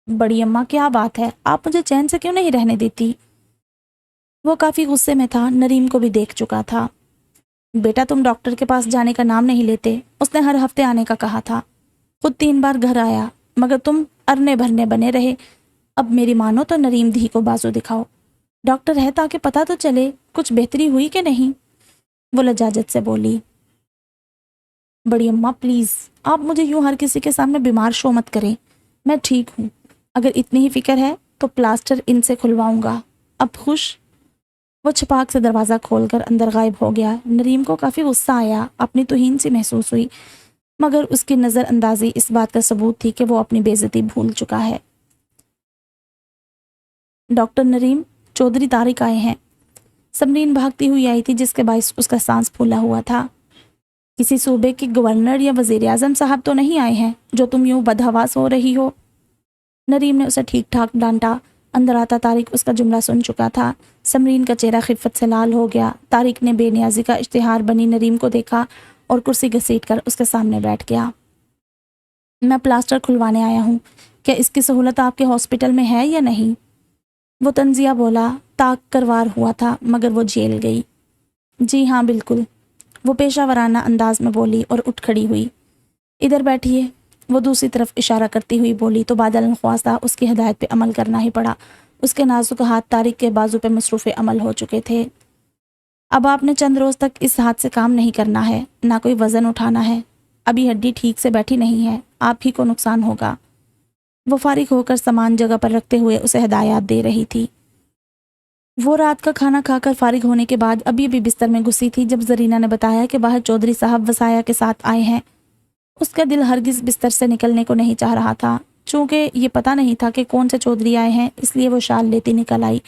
بڑی اماں کیا بات ہے، آپ مجھے چین سے کیوں نہیں رہنے دیتی؟ وہ کافی غصے میں تھا، نریم کو بھی دیکھ چکا تھا۔ بیٹا تم ڈاکٹر کے پاس جانے کا نام نہیں لیتے، اس نے ہر ہفتے آنے کا کہا تھا، خود 3 بار گھر آیا، مگر تم ارنے بھرنے بنے رہے۔ اب میری مانو تو نریم دھی کو بازو دکھاؤ، ڈاکٹر ہے تاکہ پتہ تو چلے کچھ بہتری ہوئی کہ نہیں۔ وہ لجاجت سے بولی، بڑی اماں پلیز آپ مجھے یوں ہر کسی کے سامنے بیمار شو مت کریں، میں ٹھیک ہوں، اگر اتنی ہی فکر ہے تو پلاسٹر ان سے کھلواؤں گا۔ اب خوش؟ وہ چھپاک سے دروازہ کھول کر اندر غائب ہو گیا۔ نریم کو کافی غصہ آیا، اپنی توہین سی محسوس ہوئی، مگر اس کی نظر اندازی اس بات کا ثبوت تھی کہ وہ اپنی بے عزتی بھول چکا ہے۔ ڈاکٹر نریم، چودھری طارق آئے ہیں۔ سمرین بھاگتی ہوئی آئی تھی، جس کے باعث اس کا سانس پھولا ہوا تھا۔ کسی صوبے کے گورنر یا وزیر اعظم صاحب تو نہیں آئے ہیں جو تم یوں بدحواس ہو رہی ہو؟ نریم نے اسے ٹھیک ٹھاک ڈانٹا۔ اندر آتا طارق اس کا جملہ سن چکا تھا۔ سمرین کا چہرہ خفت سے لال ہو گیا۔ طارق نے بے نیازی کا اشتہار بنی نریم کو دیکھا اور کرسی گھسیٹ کر اس کے سامنے بیٹھ گیا۔ میں پلاسٹر کھلوانے آیا ہوں، کیا اس کی سہولت آپ کے ہاسپٹل میں ہے یا نہیں؟ وہ طنزیہ بولا، طاق کروار ہوا تھا مگر وہ جیل گئی۔ جی ہاں بالکل، وہ پیشہ ورانہ انداز میں بولی اور اٹھ کھڑی ہوئی۔ ادھر بیٹھیے، وہ دوسری طرف اشارہ کرتی ہوئی بولی تو بادل نخواستہ اس کی ہدایت پہ عمل کرنا ہی پڑا۔ اس کے نازک ہاتھ طارق کے بازو پہ مصروف عمل ہو چکے تھے۔ اب آپ نے چند روز تک اس ہاتھ سے کام نہیں کرنا ہے، نہ کوئی وزن اٹھانا ہے، ابھی ہڈی ٹھیک سے بیٹھی نہیں ہے، آپ ہی کو نقصان ہوگا۔ وہ فارغ ہو کر سامان جگہ پر رکھتے ہوئے اسے ہدایات دے رہی تھی۔ وہ رات کا کھانا کھا کر فارغ ہونے کے بعد ابھی بھی بستر میں گھسی تھی جب زرینہ نے بتایا کہ باہر چودھری صاحب وصایا کے ساتھ آئے ہیں۔ اس کا دل ہرگز بستر سے نکلنے کو نہیں چاہ رہا تھا۔ چونکہ یہ پتہ نہیں تھا کہ کون سے چودھری آئے ہیں، اس لیے وہ شال لیتی نکل آئی۔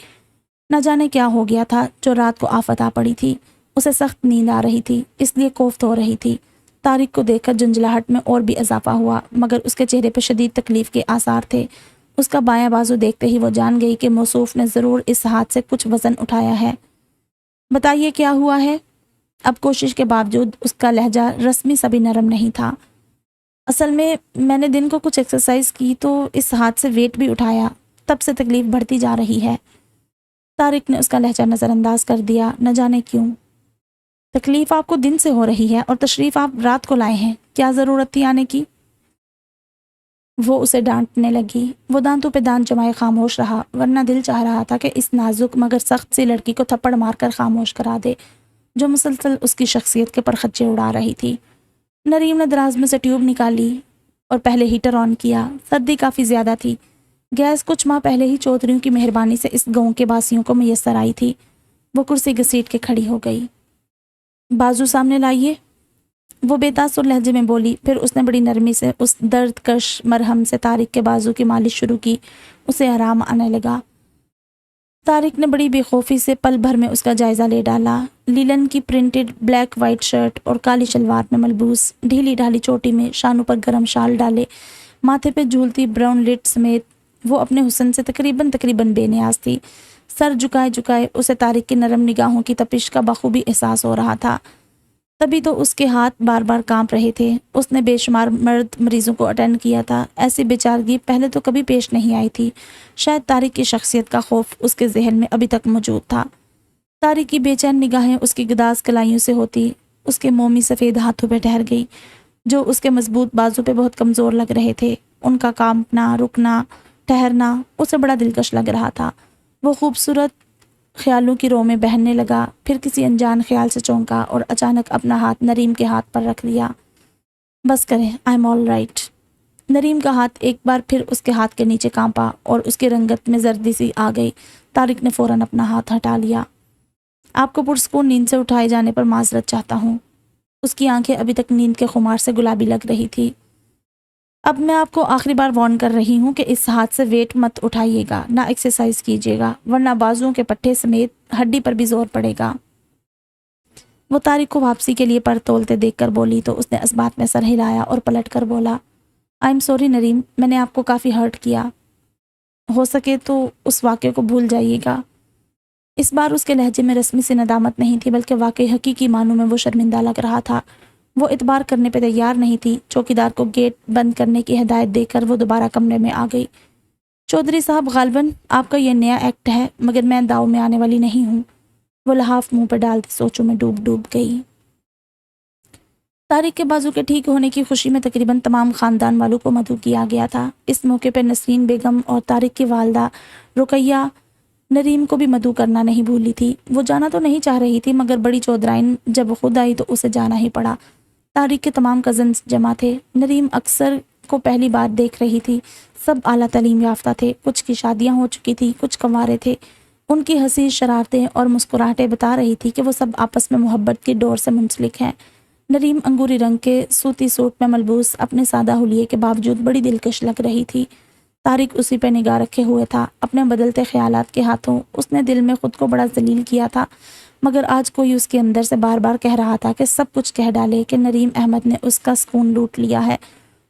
نہ جانے کیا ہو گیا تھا جو رات کو آفت آ پڑی تھی۔ اسے سخت نیند آ رہی تھی، اس لیے کوفت ہو رہی تھی۔ طارق کو دیکھ کر جھنجھلاہٹ میں اور بھی اضافہ ہوا، مگر اس کے چہرے پہ شدید تکلیف کے آثار تھے۔ اس کا بایاں بازو دیکھتے ہی وہ جان گئی کہ موصوف نے ضرور اس ہاتھ سے کچھ وزن اٹھایا ہے۔ بتائیے کیا ہوا ہے؟ اب کوشش کے باوجود اس کا لہجہ رسمی سا بھی نرم نہیں تھا۔ اصل میں نے دن کو کچھ ایکسرسائز کی تو اس ہاتھ سے ویٹ بھی اٹھایا، تب سے تکلیف بڑھتی جا رہی ہے۔ طارق نے اس کا لہجہ نظر انداز کر دیا، نہ جانے کیوں۔ تکلیف آپ کو دن سے ہو رہی ہے اور تشریف آپ رات کو لائے ہیں، کیا ضرورت تھی آنے کی؟ وہ اسے ڈانٹنے لگی۔ وہ دانتوں پہ دانت جمائے خاموش رہا، ورنہ دل چاہ رہا تھا کہ اس نازک مگر سخت سی لڑکی کو تھپڑ مار کر خاموش کرا دے، جو مسلسل اس کی شخصیت کے پرخچے اڑا رہی تھی۔ نریم نے دراز میں سے ٹیوب نکالی اور پہلے ہیٹر آن کیا۔ سردی کافی زیادہ تھی۔ گیس کچھ ماہ پہلے ہی چودھریوں کی مہربانی سے اس گاؤں کے باسیوں کو میسر آئی تھی۔ وہ کرسی گھسیٹ کے کھڑی ہو گئی۔ بازو سامنے لائیے، وہ بے تاثر لہجے میں بولی۔ پھر اس نے بڑی نرمی سے اس درد کش مرہم سے طارق کے بازو کی مالش شروع کی۔ اسے آرام آنے لگا۔ طارق نے بڑی بے خوفی سے پل بھر میں اس کا جائزہ لے ڈالا۔ لیلن کی پرنٹڈ بلیک وائٹ شرٹ اور کالی شلوار میں ملبوس، ڈھیلی ڈھالی چوٹی میں شانوں پر گرم شال ڈالے، ماتھے پہ جھولتی براؤن لٹ سمیت وہ اپنے حسن سے تقریباً بے نیاز تھی۔ سر جھکائے جھکائے اسے طارق کی نرم نگاہوں کی تپش کا بخوبی احساس ہو رہا تھا۔ تبھی تو اس کے ہاتھ بار بار کانپ رہے تھے۔ اس نے بے شمار مرد مریضوں کو اٹینڈ کیا تھا، ایسی بے چارگی پہلے تو کبھی پیش نہیں آئی تھی۔ شاید طارق کی شخصیت کا خوف اس کے ذہن میں ابھی تک موجود تھا۔ طارق کی بے چین نگاہیں اس کی گداز کلائیوں سے ہوتی اس کے مومی سفید ہاتھوں پہ ٹھہر گئی، جو اس کے مضبوط بازو پہ بہت کمزور لگ رہے تھے۔ ان کا کانپنا، رکنا، ٹھہرنا اسے بڑا دلکش لگ رہا تھا۔ وہ خوبصورت خیالوں کی رو میں بہنے لگا، پھر کسی انجان خیال سے چونکا اور اچانک اپنا ہاتھ نریم کے ہاتھ پر رکھ دیا۔ بس کریں، آئی ایم آل رائٹ۔ نریم کا ہاتھ ایک بار پھر اس کے ہاتھ کے نیچے کانپا اور اس کی رنگت میں زردی سی آ گئی۔ طارق نے فوراً اپنا ہاتھ ہٹا لیا۔ آپ کو پرسکون نیند سے اٹھائے جانے پر معذرت چاہتا ہوں۔ اس کی آنکھیں ابھی تک نیند کے خمار سے گلابی لگ رہی تھی۔ اب میں آپ کو آخری بار وارن کر رہی ہوں کہ اس ہاتھ سے ویٹ مت اٹھائیے گا، نہ ایکسرسائز کیجیے گا، ورنہ بازوؤں کے پٹھے سمیت ہڈی پر بھی زور پڑے گا۔ وہ طارق کو واپسی کے لیے پر تولتے دیکھ کر بولی تو اس نے اس بات میں سر ہلایا اور پلٹ کر بولا، آئی ایم سوری نریم، میں نے آپ کو کافی ہرٹ کیا۔ ہو سکے تو اس واقعے کو بھول جائیے گا۔ اس بار اس کے لہجے میں رسمی سی ندامت نہیں تھی، بلکہ واقعی حقیقی معنوں میں وہ شرمندہ لگ رہا تھا۔ وہ اعتبار کرنے پہ تیار نہیں تھی۔ چوکیدار کو گیٹ بند کرنے کی ہدایت دے کر وہ دوبارہ کمرے میں آ گئی۔ چودھری صاحب، غالباً آپ کا یہ نیا ایکٹ ہے، مگر میں داؤ میں آنے والی نہیں ہوں۔ وہ لحاف منہ پہ ڈالتی سوچوں میں ڈوب گئی۔ طارق کے بازو کے ٹھیک ہونے کی خوشی میں تقریباً تمام خاندان والوں کو مدعو کیا گیا تھا۔ اس موقع پہ نسرین بیگم اور طارق کی والدہ رقیہ نریم کو بھی مدعو کرنا نہیں بھولی تھی۔ وہ جانا تو نہیں چاہ رہی تھی، مگر بڑی چودرائن جب خود آئی تو اسے جانا ہی پڑا۔ طارق کے تمام کزنز جمع تھے۔ نریم اکثر کو پہلی بار دیکھ رہی تھی۔ سب اعلیٰ تعلیم یافتہ تھے، کچھ کی شادیاں ہو چکی تھی، کچھ کنوارے تھے۔ ان کی ہنسی، شرارتیں اور مسکراہٹیں بتا رہی تھی کہ وہ سب آپس میں محبت کی ڈور سے منسلک ہیں۔ نریم انگوری رنگ کے سوتی سوٹ میں ملبوس اپنے سادہ حلیے کے باوجود بڑی دلکش لگ رہی تھی۔ طارق اسی پہ نگاہ رکھے ہوئے تھا۔ اپنے بدلتے خیالات کے ہاتھوں اس نے دل میں خود کو بڑا ذلیل کیا تھا، مگر آج کوئی اس کے اندر سے بار بار کہہ رہا تھا کہ سب کچھ کہہ ڈالے کہ نریم احمد نے اس کا سکون لوٹ لیا ہے،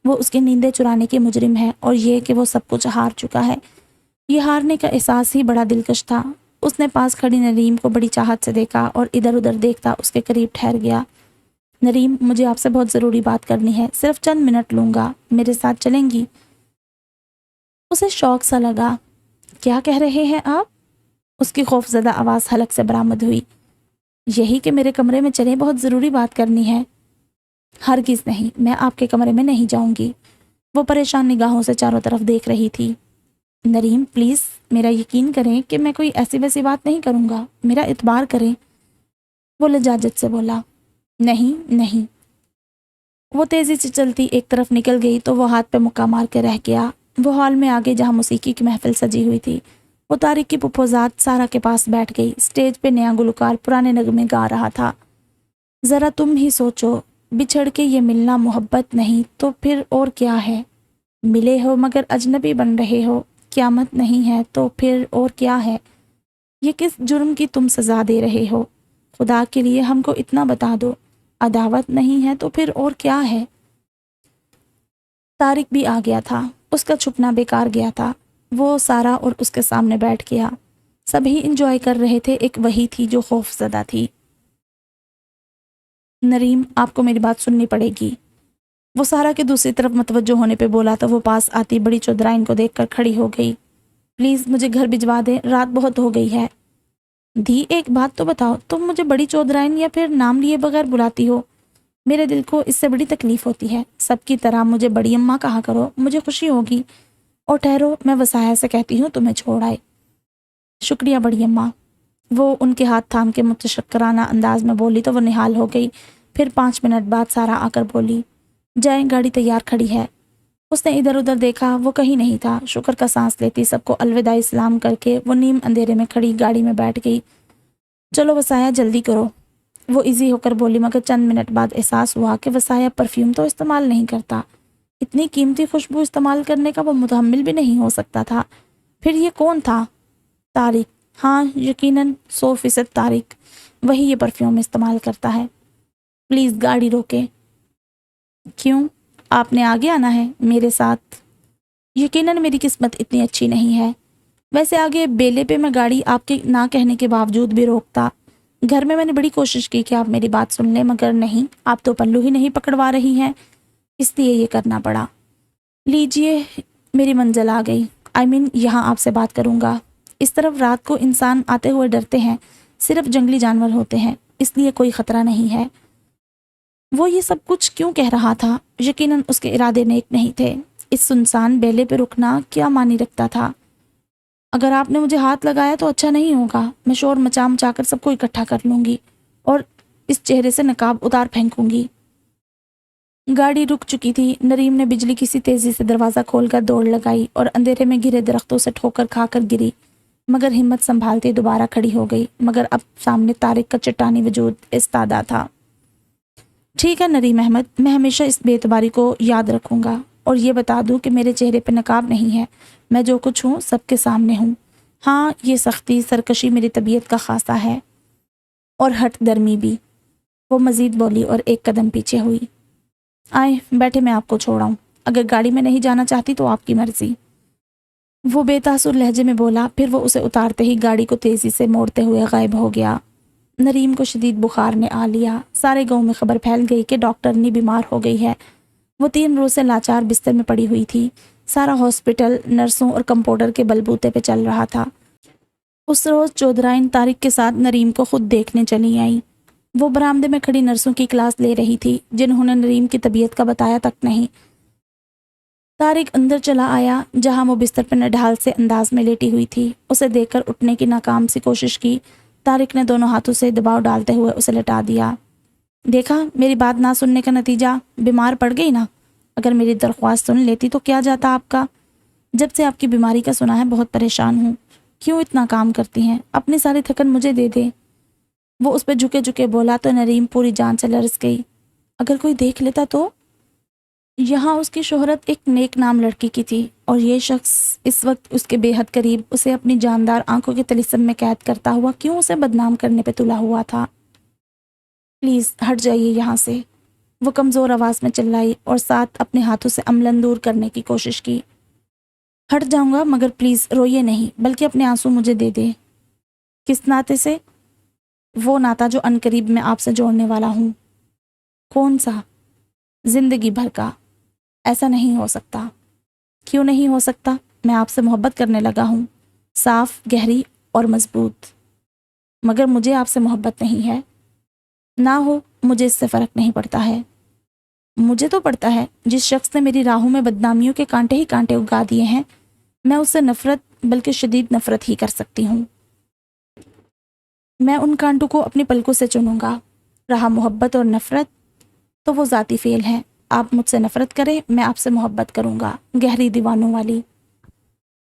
وہ اس کی نیندیں چرانے کے مجرم ہے، اور یہ کہ وہ سب کچھ ہار چکا ہے۔ یہ ہارنے کا احساس ہی بڑا دلکش تھا۔ اس نے پاس کھڑی نریم کو بڑی چاہت سے دیکھا اور ادھر ادھر دیکھتا اس کے قریب ٹھہر گیا۔ نریم، مجھے آپ سے بہت ضروری بات کرنی ہے، صرف چند منٹ لوں گا، میرے ساتھ چلیں گی؟ اسے شوق سا لگا۔ کیا کہہ رہے ہیں آپ؟ اس کی خوف زدہ آواز حلق سے برآمد ہوئی۔ یہی کہ میرے کمرے میں چلیں، بہت ضروری بات کرنی ہے۔ ہرگز نہیں، میں آپ کے کمرے میں نہیں جاؤں گی۔ وہ پریشان نگاہوں سے چاروں طرف دیکھ رہی تھی۔ نریم پلیز، میرا یقین کریں کہ میں کوئی ایسی ویسی بات نہیں کروں گا، میرا اعتبار کریں۔ وہ لجاجت سے بولا، نہیں۔ وہ تیزی سے چلتی ایک طرف نکل گئی تو وہ ہاتھ پہ مکہ مار کے رہ گیا۔ وہ ہال میں آگے جہاں موسیقی کی محفل سجی ہوئی تھی، وہ طارق کی پھپھوزاد سارا کے پاس بیٹھ گئی۔ اسٹیج پہ نیا گلوکار پرانے نغمے گا رہا تھا۔ ذرا تم ہی سوچو، بچھڑ کے یہ ملنا محبت نہیں تو پھر اور کیا ہے؟ ملے ہو مگر اجنبی بن رہے ہو، قیامت نہیں ہے تو پھر اور کیا ہے؟ یہ کس جرم کی تم سزا دے رہے ہو؟ خدا کے لیے ہم کو اتنا بتا دو، عداوت نہیں ہے تو پھر اور کیا ہے؟ طارق بھی آ گیا تھا۔ اس کا چھپنا بیکار گیا تھا۔ وہ سارا اور اس کے سامنے بیٹھ گیا۔ سبھی انجوائے کر رہے تھے، ایک وہی تھی جو خوف زدہ تھی۔ نریم، آپ کو میری بات سننی پڑے گی۔ وہ سارا کے دوسری طرف متوجہ ہونے پہ بولا تو وہ پاس آتی بڑی چودرائن کو دیکھ کر کھڑی ہو گئی۔ پلیز مجھے گھر بھجوا دیں، رات بہت ہو گئی ہے۔ دھی، ایک بات تو بتاؤ، تم مجھے بڑی چودرائن یا پھر نام لیے بغیر بلاتی ہو؟ میرے دل کو اس سے بڑی تکلیف ہوتی ہے۔ سب کی طرح مجھے بڑی اماں کہا کرو، مجھے خوشی ہوگی۔ اور ٹھہرو، میں وسایہ سے کہتی ہوں تمہیں چھوڑ آئے۔ شکریہ بڑی اماں۔ وہ ان کے ہاتھ تھام کے متشکرانہ انداز میں بولی تو وہ نہال ہو گئی۔ پھر 5 منٹ بعد سارا آ کر بولی، جائیں، گاڑی تیار کھڑی ہے۔ اس نے ادھر ادھر دیکھا، وہ کہیں نہیں تھا۔ شکر کا سانس لیتی سب کو الوداعی سلام کر کے وہ نیم اندھیرے میں کھڑی گاڑی میں بیٹھ گئی۔ چلو وسایہ، جلدی کرو، وہ ایزی ہو کر بولی، مگر چند منٹ بعد احساس ہوا کہ وسایہ پرفیوم تو استعمال نہیں کرتا۔ اتنی قیمتی خوشبو استعمال کرنے کا وہ متحمل بھی نہیں ہو سکتا تھا۔ پھر یہ کون تھا؟ طارق۔ ہاں یقیناً 100% طارق، وہی یہ پرفیوم استعمال کرتا ہے۔ پلیز گاڑی روکیں۔ کیوں؟ آپ نے آگے آنا ہے میرے ساتھ؟ یقیناً میری قسمت اتنی اچھی نہیں ہے، ویسے آگے بیلے پہ میں گاڑی آپ کے نہ کہنے کے باوجود بھی روکتا۔ گھر میں نے بڑی کوشش کی کہ آپ میری بات سن لیں، مگر نہیں، آپ تو پلو ہی نہیں پکڑوا رہی ہیں، اس لیے یہ کرنا پڑا۔ لیجئے، میری منزل آ گئی، یہاں آپ سے بات کروں گا۔ اس طرف رات کو انسان آتے ہوئے ڈرتے ہیں، صرف جنگلی جانور ہوتے ہیں، اس لیے کوئی خطرہ نہیں ہے۔ وہ یہ سب کچھ کیوں کہہ رہا تھا؟ یقیناً اس کے ارادے نیک نہیں تھے۔ اس سنسان بیلے پہ رکنا کیا معنی رکھتا تھا؟ اگر آپ نے مجھے ہاتھ لگایا تو اچھا نہیں ہوگا، میں شور مچا کر سب کو اکٹھا کر لوں گی اور اس چہرے سے نقاب اتار پھینکوں گی۔ گاڑی رک چکی تھی۔ نریم نے بجلی کسی تیزی سے دروازہ کھول کر دوڑ لگائی اور اندھیرے میں گھرے درختوں سے ٹھوکر کھا کر گری، مگر ہمت سنبھالتے دوبارہ کھڑی ہو گئی، مگر اب سامنے طارق کا چٹانی وجود استادہ تھا۔ ٹھیک ہے نریم احمد، میں ہمیشہ اس بے اعتباری کو یاد رکھوں گا، اور یہ بتا دوں کہ میرے چہرے پہ نقاب نہیں ہے، میں جو کچھ ہوں سب کے سامنے ہوں۔ ہاں، یہ سختی سرکشی میری طبیعت کا خاصہ ہے، اور ہٹ درمی بھی، وہ مزید بولی اور ایک قدم پیچھے ہوئی۔ آئیں بیٹھے، میں آپ کو چھوڑاؤں، اگر گاڑی میں نہیں جانا چاہتی تو آپ کی مرضی، وہ بے تاثر لہجے میں بولا، پھر وہ اسے اتارتے ہی گاڑی کو تیزی سے موڑتے ہوئے غائب ہو گیا۔ نریم کو شدید بخار نے آ لیا، سارے گاؤں میں خبر پھیل گئی کہ ڈاکٹرنی بیمار ہو گئی ہے۔ وہ 3 روز سے لاچار بستر میں پڑی ہوئی تھی، سارا ہاسپٹل نرسوں اور کمپاؤنڈر کے بلبوتے پہ چل رہا تھا۔ اس روز چودھرائن طارق کے ساتھ نریم کو خود دیکھنے چلی آئیں۔ وہ برآمدے میں کھڑی نرسوں کی کلاس لے رہی تھی، جنہوں نے نریم کی طبیعت کا بتایا تک نہیں۔ طارق اندر چلا آیا، جہاں وہ بستر پر نڈھال سے انداز میں لیٹی ہوئی تھی۔ اسے دیکھ کر اٹھنے کی ناکام سی کوشش کی۔ طارق نے دونوں ہاتھوں سے دباؤ ڈالتے ہوئے اسے لٹا دیا۔ دیکھا، میری بات نہ سننے کا نتیجہ، بیمار پڑ گئی نا؟ اگر میری درخواست سن لیتی تو کیا جاتا آپ کا؟ جب سے آپ کی بیماری کا سنا ہے بہت پریشان ہوں۔ کیوں اتنا کام کرتی ہیں؟ اپنی ساری تھکن مجھے دے دے۔ وہ اس پہ جھکے جھکے بولا تو نریم پوری جان سے لرز گئی۔ اگر کوئی دیکھ لیتا تو؟ یہاں اس کی شہرت ایک نیک نام لڑکی کی تھی، اور یہ شخص اس وقت اس کے بے حد قریب اسے اپنی جاندار آنکھوں کے طلسم میں قید کرتا ہوا کیوں اسے بدنام کرنے پہ تلا ہوا تھا؟ پلیز ہٹ جائیے یہاں سے، وہ کمزور آواز میں چلائی اور ساتھ اپنے ہاتھوں سے عملاً دور کرنے کی کوشش کی۔ ہٹ جاؤں گا، مگر پلیز روئیے نہیں، بلکہ اپنے آنسو مجھے دے دے۔ کس ناطے سے؟ وہ ناطا جو عنقریب میں آپ سے جوڑنے والا ہوں۔ کون سا؟ زندگی بھر کا۔ ایسا نہیں ہو سکتا۔ کیوں نہیں ہو سکتا؟ میں آپ سے محبت کرنے لگا ہوں، صاف، گہری اور مضبوط، مگر مجھے آپ سے محبت نہیں ہے۔ نہ ہو، مجھے اس سے فرق نہیں پڑتا ہے۔ مجھے تو پڑتا ہے، جس شخص نے میری راہوں میں بدنامیوں کے کانٹے ہی کانٹے اگا دیے ہیں، میں اس سے نفرت، بلکہ شدید نفرت ہی کر سکتی ہوں۔ میں ان کانٹوں کو اپنی پلکوں سے چنوں گا۔ رہا محبت اور نفرت، تو وہ ذاتی فعل ہے۔ آپ مجھ سے نفرت کریں، میں آپ سے محبت کروں گا، گہری دیوانوں والی۔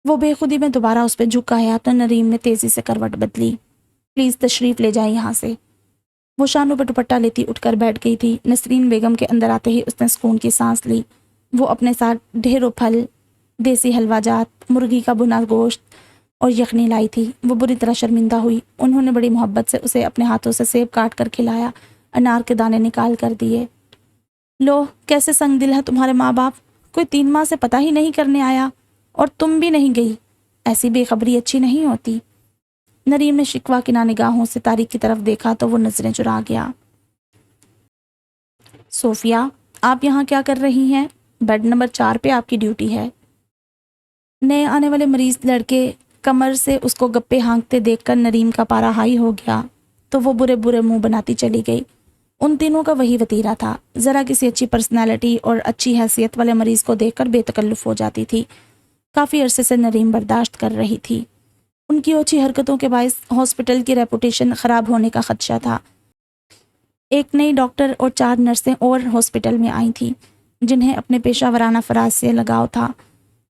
وہ بے خودی میں دوبارہ اس پہ جھک آیا تو نریم نے تیزی سے کروٹ بدلی۔ پلیز تشریف لے جائیں یہاں سے۔ وہ شانوں پہ دوپٹہ لیتی اٹھ کر بیٹھ گئی تھی۔ نسرین بیگم کے اندر آتے ہی اس نے سکون کی سانس لی۔ وہ اپنے ساتھ ڈھیروں پھل، دیسی حلوہ جات، مرغی کا بنا گوشت اور یخنی لائی تھی۔ وہ بری طرح شرمندہ ہوئی۔ انہوں نے بڑی محبت سے اسے اپنے ہاتھوں سے سیب کاٹ کر کھلایا، انار کے دانے نکال کر دیے۔ لو، کیسے سنگ دل ہے تمہارے ماں باپ، کوئی 3 ماہ سے پتہ ہی نہیں کرنے آیا، اور تم بھی نہیں گئی۔ ایسی بے خبری اچھی نہیں ہوتی۔ نریم نے شکوہ کی نگاہوں سے طارق کی طرف دیکھا تو وہ نظریں چرا گیا۔ صوفیہ، آپ یہاں کیا کر رہی ہیں؟ بیڈ نمبر 4 پہ آپ کی ڈیوٹی ہے۔ نئے آنے والے مریض لڑکے کمر سے اس کو گپے ہانکتے دیکھ کر نریم کا پارا ہائی ہو گیا تو وہ برے برے منہ بناتی چلی گئی۔ ان تینوں کا وہی وتیرہ تھا، ذرا کسی اچھی پرسنالٹی اور اچھی حیثیت والے مریض کو دیکھ کر بے تکلف ہو جاتی تھی۔ کافی عرصے سے نریم برداشت کر رہی تھی۔ ان کی اوچھی حرکتوں کے باعث ہاسپٹل کی ریپوٹیشن خراب ہونے کا خدشہ تھا۔ ایک نئی ڈاکٹر اور 4 نرسیں اور ہاسپٹل میں آئی تھیں، جنہیں اپنے پیشہ ورانہ فراز سے لگاؤ تھا۔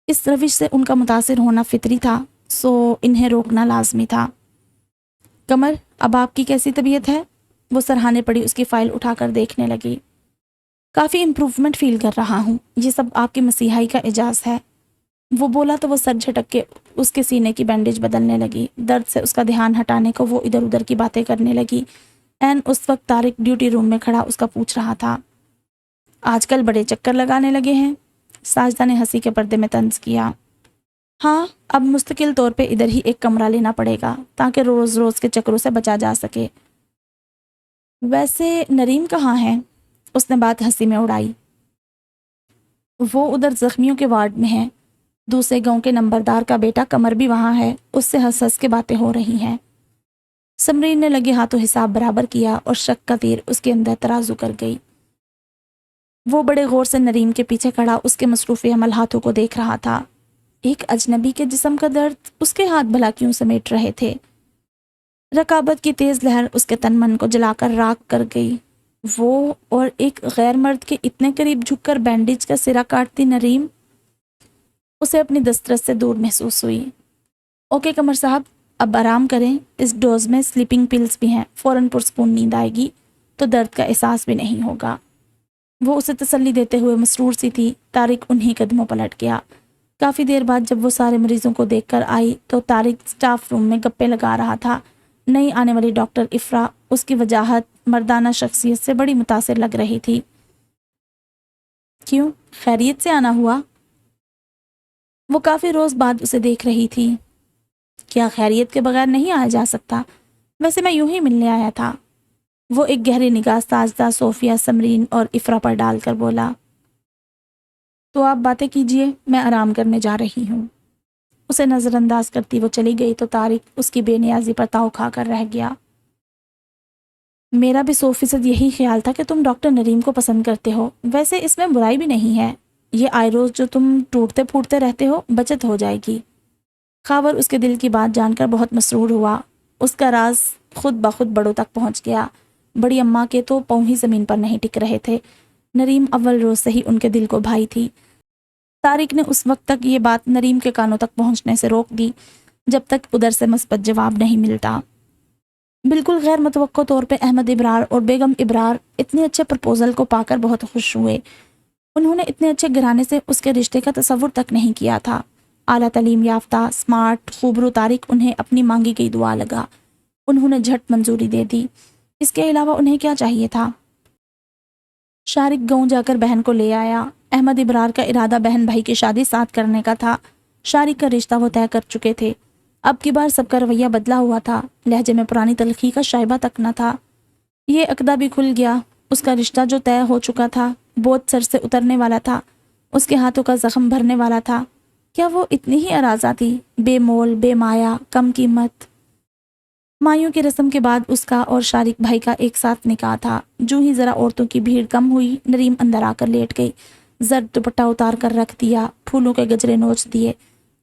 اس روش سے ان کا متاثر ہونا فطری تھا، سو انہیں روکنا لازمی تھا۔ قمر، اب آپ کی کیسی طبیعت ہے؟ وہ سرہانے پڑی اس کی فائل اٹھا کر دیکھنے لگی۔ کافی امپروومنٹ فیل کر رہا ہوں، یہ سب آپ کے مسیحائی کا اعجاز ہے۔ وہ بولا تو وہ سر جھٹک کے اس کے سینے کی بینڈیج بدلنے لگی۔ درد سے اس کا دھیان ہٹانے کو وہ ادھر ادھر کی باتیں کرنے لگی۔ اس وقت طارق ڈیوٹی روم میں کھڑا اس کا پوچھ رہا تھا، آج کل بڑے چکر لگانے لگے ہیں؟ ساجدہ نے ہنسی کے پردے میں طنز کیا، ہاں اب مستقل طور پہ ادھر ہی ایک کمرہ لینا پڑے گا تاکہ روز روز کے چکروں سے بچا جا سکے۔ ویسے نریم کہاں ہے؟ اس نے بات ہنسی میں اڑائی۔ وہ ادھر زخمیوں کے وارڈ میں ہے، دوسرے گاؤں کے نمبردار کا بیٹا قمر بھی وہاں ہے، اس سے ہنس ہنس کے باتیں ہو رہی ہیں۔ سمرین نے لگے ہاتھوں حساب برابر کیا اور شک کا تیر اس کے اندر ترازو کر گئی۔ وہ بڑے غور سے نریم کے پیچھے کھڑا اس کے مصروف عمل ہاتھوں کو دیکھ رہا تھا۔ ایک اجنبی کے جسم کا درد اس کے ہاتھ بھلا کیوں سمیٹ رہے تھے؟ رقابت کی تیز لہر اس کے تن من کو جلا کر راکھ کر گئی۔ وہ اور ایک غیر مرد کے اتنے قریب جھک کر بینڈیج کا سرا کاٹتی نریم، اسے اپنی دسترس سے دور محسوس ہوئی۔ اوکے قمر صاحب، اب آرام کریں، اس ڈوز میں سلیپنگ پلز بھی ہیں، فوراً پرسکون نیند آئے گی تو درد کا احساس بھی نہیں ہوگا۔ وہ اسے تسلی دیتے ہوئے مسرور سی تھی۔ طارق انہی قدموں پلٹ گیا۔ کافی دیر بعد جب وہ سارے مریضوں کو دیکھ کر آئی تو طارق سٹاف روم میں گپے لگا رہا تھا۔ نئی آنے والی ڈاکٹر افرا اس کی وجاہت، مردانہ شخصیت سے بڑی متاثر لگ رہی تھی۔ کیوں، خیریت سے آنا ہوا؟ وہ کافی روز بعد اسے دیکھ رہی تھی۔ کیا خیریت کے بغیر نہیں آیا جا سکتا؟ ویسے میں یوں ہی ملنے آیا تھا۔ وہ ایک گہری نگاہ ساجدہ، صوفیہ، سمرین اور افرا پر ڈال کر بولا، تو آپ باتیں کیجئے، میں آرام کرنے جا رہی ہوں۔ اسے نظر انداز کرتی وہ چلی گئی تو طارق اس کی بے نیازی پر تاؤ کھا کر رہ گیا۔ میرا بھی 100% یہی خیال تھا کہ تم ڈاکٹر نریم کو پسند کرتے ہو، ویسے اس میں برائی بھی نہیں ہے، یہ آئیروز جو تم ٹوٹتے پھوٹتے رہتے ہو بچت ہو جائے گی۔ خاور اس کے دل کی بات جان کر بہت مسرور ہوا۔ اس کا راز خود بخود بڑوں تک پہنچ گیا۔ بڑی اماں کے تو پاؤں ہی زمین پر نہیں ٹک رہے تھے۔ نریم اول روز سے ہی ان کے دل کو بھائی تھی۔ طارق نے اس وقت تک یہ بات نریم کے کانوں تک پہنچنے سے روک دی جب تک ادھر سے مثبت جواب نہیں ملتا۔ بالکل غیر متوقع طور پہ احمد ابرار اور بیگم ابرار اتنے اچھے پرپوزل کو پا کر بہت خوش ہوئے۔ انہوں نے اتنے اچھے گھرانے سے اس کے رشتے کا تصور تک نہیں کیا تھا۔ اعلیٰ تعلیم یافتہ، سمارٹ، خوبرو طارق انہیں اپنی مانگی گئی دعا لگا۔ انہوں نے جھٹ منظوری دے دی۔ اس کے علاوہ انہیں کیا چاہیے تھا؟ شارق گاؤں جا کر بہن کو لے آیا۔ احمد ابرار کا ارادہ بہن بھائی کی شادی ساتھ کرنے کا تھا۔ شارق کا رشتہ وہ طے کر چکے تھے۔ اب کی بار سب کا رویہ بدلا ہوا تھا، لہجے میں پرانی تلخی کا شائبہ تک نہ تھا۔ یہ عقدہ بھی کھل گیا۔ اس کا رشتہ جو طے ہو چکا تھا، بوجھ سر سے اترنے والا تھا، اس کے ہاتھوں کا زخم بھرنے والا تھا۔ کیا وہ اتنی ہی اراضا تھی، بے مول، بے مایا، کم قیمت؟ مایوں کی رسم کے بعد اس کا اور شارق بھائی کا ایک ساتھ نکاح تھا۔ جو ہی ذرا عورتوں کی بھیڑ کم ہوئی، نریم اندر آ کر لیٹ گئی، زرد دوپٹہ اتار کر رکھ دیا، پھولوں کے گجرے نوچ دیے۔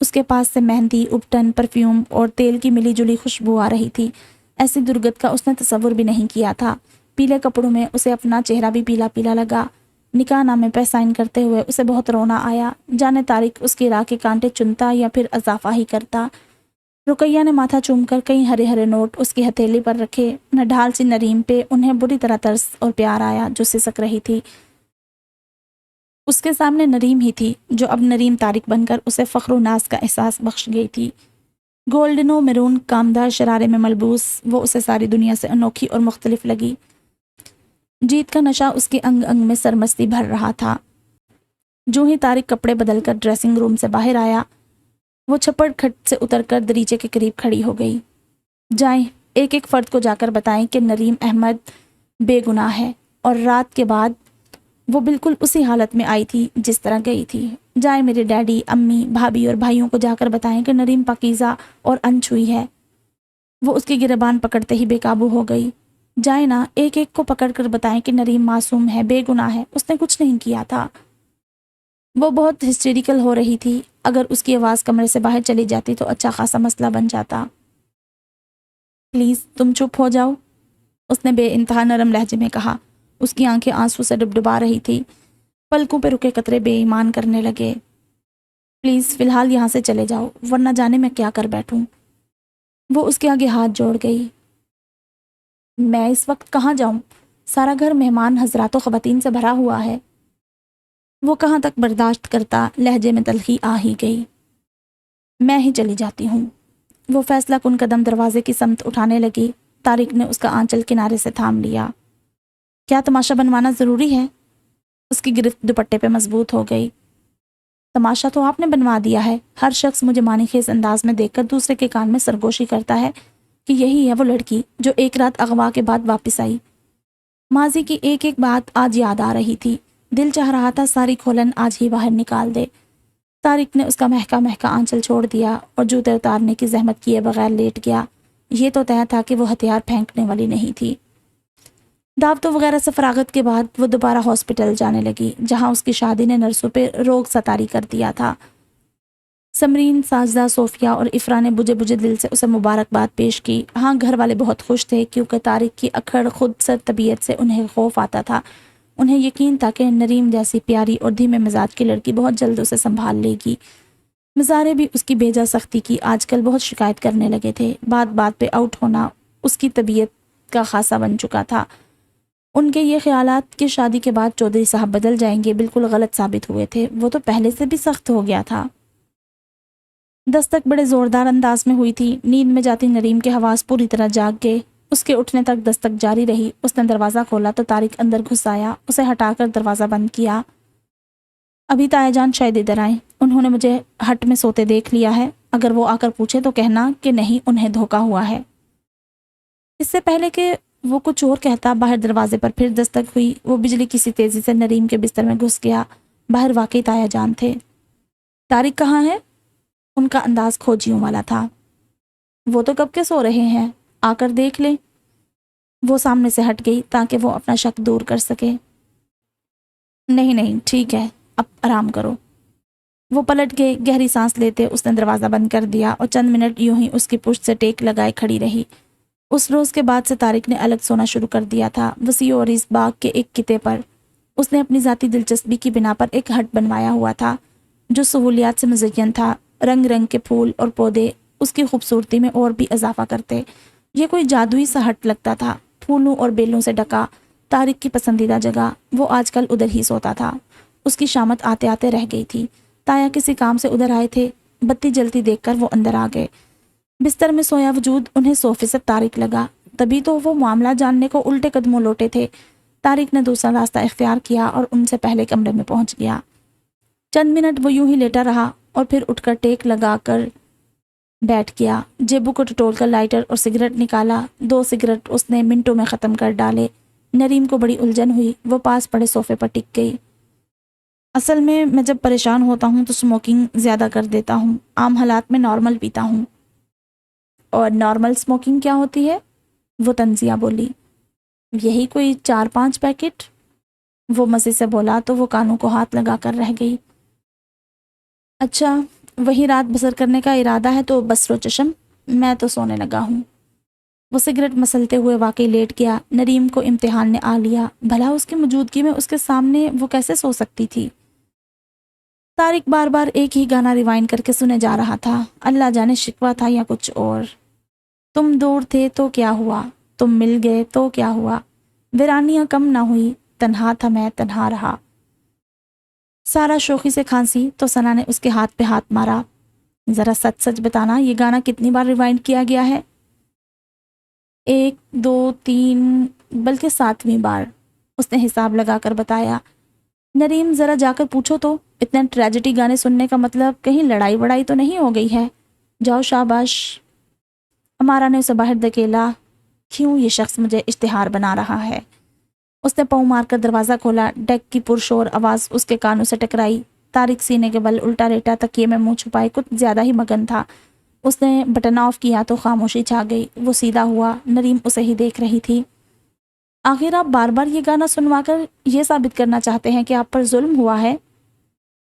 اس کے پاس سے مہندی، ابٹن، پرفیوم اور تیل کی ملی جلی خوشبو آ رہی تھی۔ ایسی درگت کا اس نے تصور بھی نہیں کیا تھا۔ پیلے کپڑوں میں اسے اپنا چہرہ بھی پیلا پیلا لگا۔ نکاح نامے پہ سائن کرتے ہوئے اسے بہت رونا آیا۔ جانے طارق اس کی راہ کے کانٹے چنتا یا پھر اضافہ ہی کرتا۔ رقیہ نے ماتھا چوم کر کئی ہرے ہرے نوٹ اس کی ہتھیلی پر رکھے۔ نڈھال سی نریم پہ انہیں بری طرح ترس اور پیار آیا جو سسک رہی تھی۔ اس کے سامنے نریم ہی تھی جو اب نریم طارق بن کر اسے فخر و ناز کا احساس بخش گئی تھی۔ گولڈن و میرون کامدار شرارے میں ملبوس وہ اسے ساری دنیا سے انوکھی اور مختلف لگی۔ جیت کا نشہ اس کے انگ انگ میں سرمستی بھر رہا تھا۔ جو ہی طارق کپڑے بدل کر ڈریسنگ روم سے باہر آیا، وہ چھپڑ کھٹ سے اتر کر دریچے کے قریب کھڑی ہو گئی۔ جائیں، ایک ایک فرد کو جا کر بتائیں کہ نریم احمد بے گناہ ہے اور رات کے بعد وہ بالکل اسی حالت میں آئی تھی جس طرح گئی تھی۔ جائیں میرے ڈیڈی، امی، بھابھی اور بھائیوں کو جا کر بتائیں کہ نریم پاکیزہ اور انچھوئی ہے۔ وہ اس کی گریبان پکڑتے ہی بے قابو ہو گئی۔ جائیں نا، ایک ایک کو پکڑ کر بتائیں کہ نریم معصوم ہے، بے گناہ ہے، اس نے کچھ نہیں کیا تھا۔ وہ بہت ہسٹیریکل ہو رہی تھی۔ اگر اس کی آواز کمرے سے باہر چلی جاتی تو اچھا خاصا مسئلہ بن جاتا۔ پلیز تم چپ ہو جاؤ، اس نے بے انتہا نرم لہجے میں کہا۔ اس کی آنکھیں آنسو سے ڈبڈبا رہی تھی، پلکوں پہ رکے قطرے بے ایمان کرنے لگے۔ پلیز فی الحال یہاں سے چلے جاؤ، ورنہ جانے میں کیا کر بیٹھوں۔ وہ اس کے آگے ہاتھ جوڑ گئی۔ میں اس وقت کہاں جاؤں؟ سارا گھر مہمان حضرات و خواتین سے بھرا ہوا ہے۔ وہ کہاں تک برداشت کرتا، لہجے میں تلخی آ ہی گئی۔ میں ہی چلی جاتی ہوں۔ وہ فیصلہ کن قدم دروازے کی سمت اٹھانے لگی۔ طارق نے اس کا آنچل کنارے سے تھام لیا۔ کیا تماشا بنوانا ضروری ہے؟ اس کی گرفت دوپٹے پہ مضبوط ہو گئی۔ تماشا تو آپ نے بنوا دیا ہے۔ ہر شخص مجھے معنی خیز انداز میں دیکھ کر دوسرے کے کان میں سرگوشی کرتا ہے کہ یہی ہے وہ لڑکی جو ایک رات اغوا کے بعد واپس آئی۔ ماضی کی ایک ایک بات آج یاد آ رہی تھی۔ دل چاہ رہا تھا ساری کھولن آج ہی باہر نکال دے۔ طارق نے اس کا مہکا مہکا آنچل چھوڑ دیا اور جوتے اتارنے کی زحمت کیے بغیر لیٹ گیا۔ یہ تو طے تھا کہ وہ ہتھیار پھینکنے والی نہیں تھی۔ دعوتوں وغیرہ سے فراغت کے بعد وہ دوبارہ ہاسپٹل جانے لگی، جہاں اس کی شادی نے نرسوں پہ روگ ستاری کر دیا تھا۔ سمرین، ساجدہ، صوفیہ اور افرا نے بجھے بجھے دل سے اسے مبارکباد پیش کی۔ ہاں، گھر والے بہت خوش تھے کیونکہ طارق کی اکھڑ خود سر طبیعت سے انہیں خوف آتا تھا۔ انہیں یقین تھا کہ نریم جیسی پیاری اور دھیمے مزاج کی لڑکی بہت جلد اسے سنبھال لے گی۔ مزارے بھی اس کی بیجا سختی کی آج کل بہت شکایت کرنے لگے تھے۔ بات بات پہ آؤٹ ہونا اس کی طبیعت کا خاصہ بن چکا تھا۔ ان کے یہ خیالات کہ شادی کے بعد چودھری صاحب بدل جائیں گے بالکل غلط ثابت ہوئے تھے۔ وہ تو پہلے سے بھی سخت ہو گیا تھا۔ دستک بڑے زوردار انداز میں ہوئی تھی۔ نیند میں جاتی نریم کے حواس پوری طرح جاگ گئے۔ اس کے اٹھنے تک دستک جاری رہی۔ اس نے دروازہ کھولا تو طارق اندر گھس آیا۔ اسے ہٹا کر دروازہ بند کیا۔ ابھی تایا جان شاید ادھر آئیں۔ انہوں نے مجھے ہٹ میں سوتے دیکھ لیا ہے۔ اگر وہ آ کر پوچھے تو کہنا کہ نہیں، انہیں دھوکا ہوا ہے۔ اس سے پہلے کہ وہ کچھ اور کہتا، باہر دروازے پر پھر دستک ہوئی۔ وہ بجلی کسی تیزی سے نریم کے بستر میں گھس گیا۔ باہر واقعی تایا جان تھے۔ طارق کہاں ہے؟ ان کا انداز کھوجیوں والا تھا۔ وہ تو کب کے سو رہے ہیں، آ کر دیکھ لیں۔ وہ سامنے سے ہٹ گئی تاکہ وہ اپنا شک دور کر سکے۔ نہیں نہیں، ٹھیک ہے، اب آرام کرو۔ وہ پلٹ گئے۔ گہری سانس لیتے اس نے دروازہ بند کر دیا اور چند منٹ یوں ہی اس کی پشت سے ٹیک لگائے کھڑی رہی۔ اس روز کے بعد سے طارق نے الگ سونا شروع کر دیا تھا، وسیع اور اس باغ کے ایک کتے پر۔ اس نے اپنی ذاتی دلچسپی کی بنا پر ایک ہٹ بنوایا ہوا تھا جو سہولیات سے مزین تھا۔ رنگ رنگ کے پھول اور پودے اس کی خوبصورتی میں اور بھی اضافہ کرتے۔ یہ کوئی جادوئی سا ہٹ لگتا تھا، پھولوں اور بیلوں سے ڈکا۔ طارق کی پسندیدہ جگہ۔ وہ آج کل ادھر ہی سوتا تھا۔ اس کی شامت آتے آتے رہ گئی تھی۔ تایا کسی کام سے ادھر آئے تھے۔ بتی جلتی دیکھ کر وہ اندر آ گئے۔ بستر میں سویا وجود انہیں 100% طارق لگا۔ تبھی تو وہ معاملہ جاننے کو الٹے قدموں لوٹے تھے۔ طارق نے دوسرا راستہ اختیار کیا اور ان سے پہلے کمرے میں پہنچ گیا۔ چند منٹ وہ یوں ہی لیٹا رہا اور پھر اٹھ کر ٹیک لگا کر بیٹھ گیا۔ جیبوں کو ٹٹول کر لائٹر اور سگریٹ نکالا۔ 2 سگریٹ اس نے منٹوں میں ختم کر ڈالے۔ نریم کو بڑی الجھن ہوئی۔ وہ پاس پڑے صوفے پر ٹک گئی۔ اصل میں جب پریشان ہوتا ہوں تو اسموکنگ زیادہ کر دیتا ہوں۔ عام حالات میں نارمل پیتا ہوں۔ اور نارمل اسموکنگ کیا ہوتی ہے؟ وہ تنزیہ بولی۔ یہی کوئی 4-5 پیکٹ؟ وہ مزے سے بولا تو وہ کانوں کو ہاتھ لگا کر رہ گئی۔ اچھا، وہی رات بسر کرنے کا ارادہ ہے تو بس رو چشم، میں تو سونے لگا ہوں۔ وہ سگریٹ مسلتے ہوئے واقعی لیٹ گیا۔ نریم کو امتحان نے آ لیا۔ بھلا اس کی موجودگی میں اس کے سامنے وہ کیسے سو سکتی تھی؟ طارق بار بار ایک ہی گانا ریوائنڈ کر کے سنے جا رہا تھا۔ اللہ جانے شکوہ تھا یا کچھ اور۔ تم دور تھے تو کیا ہوا، تم مل گئے تو کیا ہوا، ویرانیاں کم نہ ہوئی، تنہا تھا میں تنہا رہا۔ سارا شوخی سے کھانسی تو ثنا نے اس کے ہاتھ پہ ہاتھ مارا۔ ذرا سچ سچ بتانا، یہ گانا کتنی بار ریوائنڈ کیا گیا ہے؟ 1 2 3 بلکہ 7ویں بار، اس نے حساب لگا کر بتایا۔ نریم، ذرا جا کر پوچھو تو، اتنے ٹریجڈی گانے سننے کا مطلب کہیں لڑائی وڑائی تو نہیں ہو گئی ہے؟ جاؤ شاباش۔ ہمارا نے اسے باہر دھکیلا۔ کیوں یہ شخص مجھے اشتہار بنا رہا ہے؟ اس نے پاؤں مار کر دروازہ کھولا۔ ڈیک کی پرشور آواز اس کے کانوں سے ٹکرائی۔ طارق سینے کے بل الٹا لیٹا تکیے میں منہ چھپائے کچھ زیادہ ہی مگن تھا۔ اس نے بٹن آف کیا تو خاموشی چھا گئی۔ وہ سیدھا ہوا۔ نریم اسے ہی دیکھ رہی تھی۔ آخر آپ بار بار یہ گانا سنوا کر یہ ثابت کرنا چاہتے ہیں کہ آپ پر ظلم ہوا ہے؟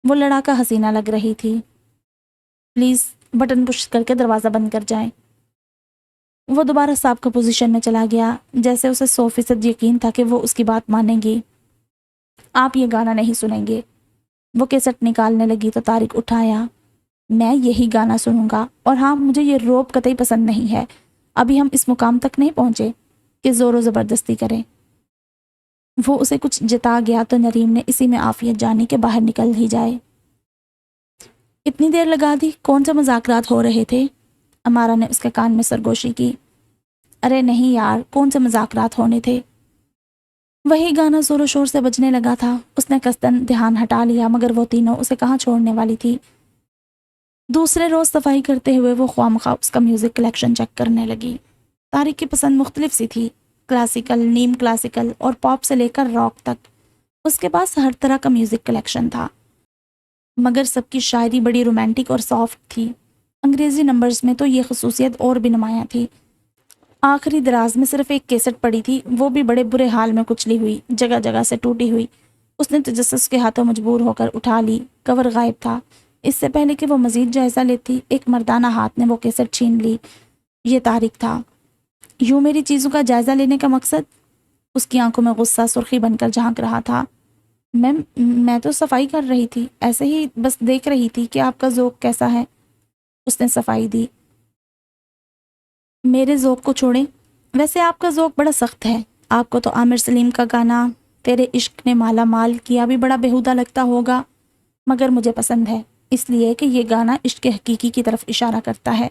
وہ لڑاکا حسینہ لگ رہی تھی۔ پلیز بٹن پش کر کے دروازہ بند کر جائیں۔ وہ دوبارہ سابقہ پوزیشن میں چلا گیا، جیسے اسے 100% یقین تھا کہ وہ اس کی بات مانیں گی۔ آپ یہ گانا نہیں سنیں گے۔ وہ کیسٹ نکالنے لگی تو طارق اٹھایا۔ میں یہی گانا سنوں گا، اور ہاں، مجھے یہ روب قطعی پسند نہیں ہے۔ ابھی ہم اس مقام تک نہیں پہنچے کہ زور و زبردستی کریں۔ وہ اسے کچھ جتا گیا تو نریم نے اسی میں عافیت جانی کہ باہر نکل ہی جائے۔ اتنی دیر لگا دی، کون سے مذاکرات ہو رہے تھے؟ امارا نے اس کے کان میں سرگوشی کی۔ ارے نہیں یار، کون سے مذاکرات ہونے تھے؟ وہی گانا زور و شور سے بجنے لگا تھا۔ اس نے قصدن دھیان ہٹا لیا، مگر وہ تینوں اسے کہاں چھوڑنے والی تھی۔ دوسرے روز صفائی کرتے ہوئے وہ خواہ اس کا میوزک کلیکشن چیک کرنے لگی۔ طارق کی پسند مختلف سی تھی، کلاسیکل، نیم کلاسیکل اور پاپ سے لے کر راک تک۔ اس کے پاس ہر طرح کا میوزک کلیکشن تھا، مگر سب کی شاعری بڑی رومانٹک اور سافٹ تھی۔ انگریزی نمبرز میں تو یہ خصوصیت اور بھی نمایاں تھی۔ آخری دراز میں صرف ایک کیسٹ پڑی تھی، وہ بھی بڑے برے حال میں کچلی ہوئی، جگہ جگہ سے ٹوٹی ہوئی۔ اس نے تجسس کے ہاتھوں مجبور ہو کر اٹھا لی، کور غائب تھا۔ اس سے پہلے کہ وہ مزید جائزہ لیتی، ایک مردانہ ہاتھ نے وہ کیسٹ چھین لی۔ یہ طارق تھا۔ یوں میری چیزوں کا جائزہ لینے کا مقصد؟ اس کی آنکھوں میں غصہ سرخی بن کر جھانک رہا تھا۔ میں تو صفائی کر رہی تھی، ایسے ہی بس دیکھ رہی تھی کہ آپ کا ذوق کیسا ہے۔ اس نے صفائی دی۔ میرے ذوق کو چھوڑیں، ویسے آپ کا ذوق بڑا سخت ہے۔ آپ کو تو عامر سلیم کا گانا تیرے عشق نے مالا مال کیا بھی بڑا بیہودہ لگتا ہوگا، مگر مجھے پسند ہے، اس لیے کہ یہ گانا عشق حقیقی کی طرف اشارہ کرتا ہے۔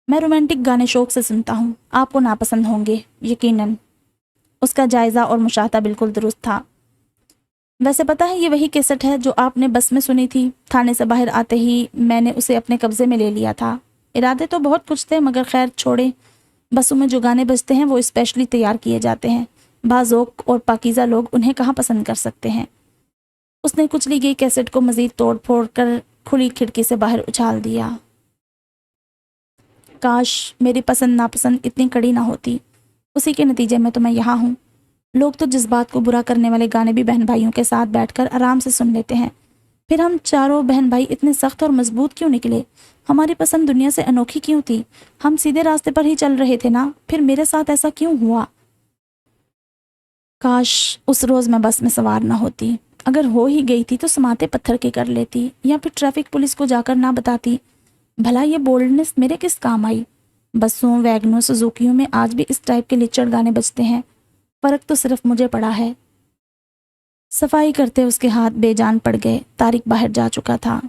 میں رومانٹک گانے شوق سے سنتا ہوں، آپ کو ناپسند ہوں گے یقیناً۔ اس کا جائزہ اور مشاہدہ بالکل درست تھا۔ ویسے پتہ ہے یہ وہی کیسٹ ہے جو آپ نے بس میں سنی تھی؟ تھانے سے باہر آتے ہی میں نے اسے اپنے قبضے میں لے لیا تھا۔ ارادے تو بہت کچھ تھے، مگر خیر چھوڑیں۔ بسوں میں جو گانے بجتے ہیں وہ اسپیشلی تیار کیے جاتے ہیں، باذوق اور پاکیزہ لوگ انہیں کہاں پسند کر سکتے ہیں۔ اس نے کچلی گئی کیسٹ کو مزید توڑ پھوڑ کر کھلی کھڑکی سے باہر اچھال دیا۔ کاش میری پسند ناپسند اتنی کڑی نہ ہوتی، اسی کے نتیجے میں تو میں یہاں ہوں۔ لوگ تو جذبات کو برا کرنے والے گانے بھی بہن بھائیوں کے ساتھ بیٹھ کر آرام سے سن لیتے ہیں، پھر ہم چاروں بہن بھائی اتنے سخت اور مضبوط کیوں نکلے؟ ہماری پسند دنیا سے انوکھی کیوں تھی؟ ہم سیدھے راستے پر ہی چل رہے تھے نا، پھر میرے ساتھ ایسا کیوں ہوا؟ کاش اس روز میں بس میں سوار نہ ہوتی، اگر ہو ہی گئی تھی تو سماتے پتھر کے کر لیتی، یا پھر ٹریفک پولیس کو جا کر نہ بتاتی۔ بھلا یہ بولڈنس میرے کس کام آئی؟ بسوں، ویگنوں، سزوکیوں میں آج بھی اس ٹائپ کے لچڑ گانے بجتے ہیں، فرق تو صرف مجھے پڑا ہے۔ صفائی کرتے اس کے ہاتھ بے جان پڑ گئے، طارق باہر جا چکا تھا۔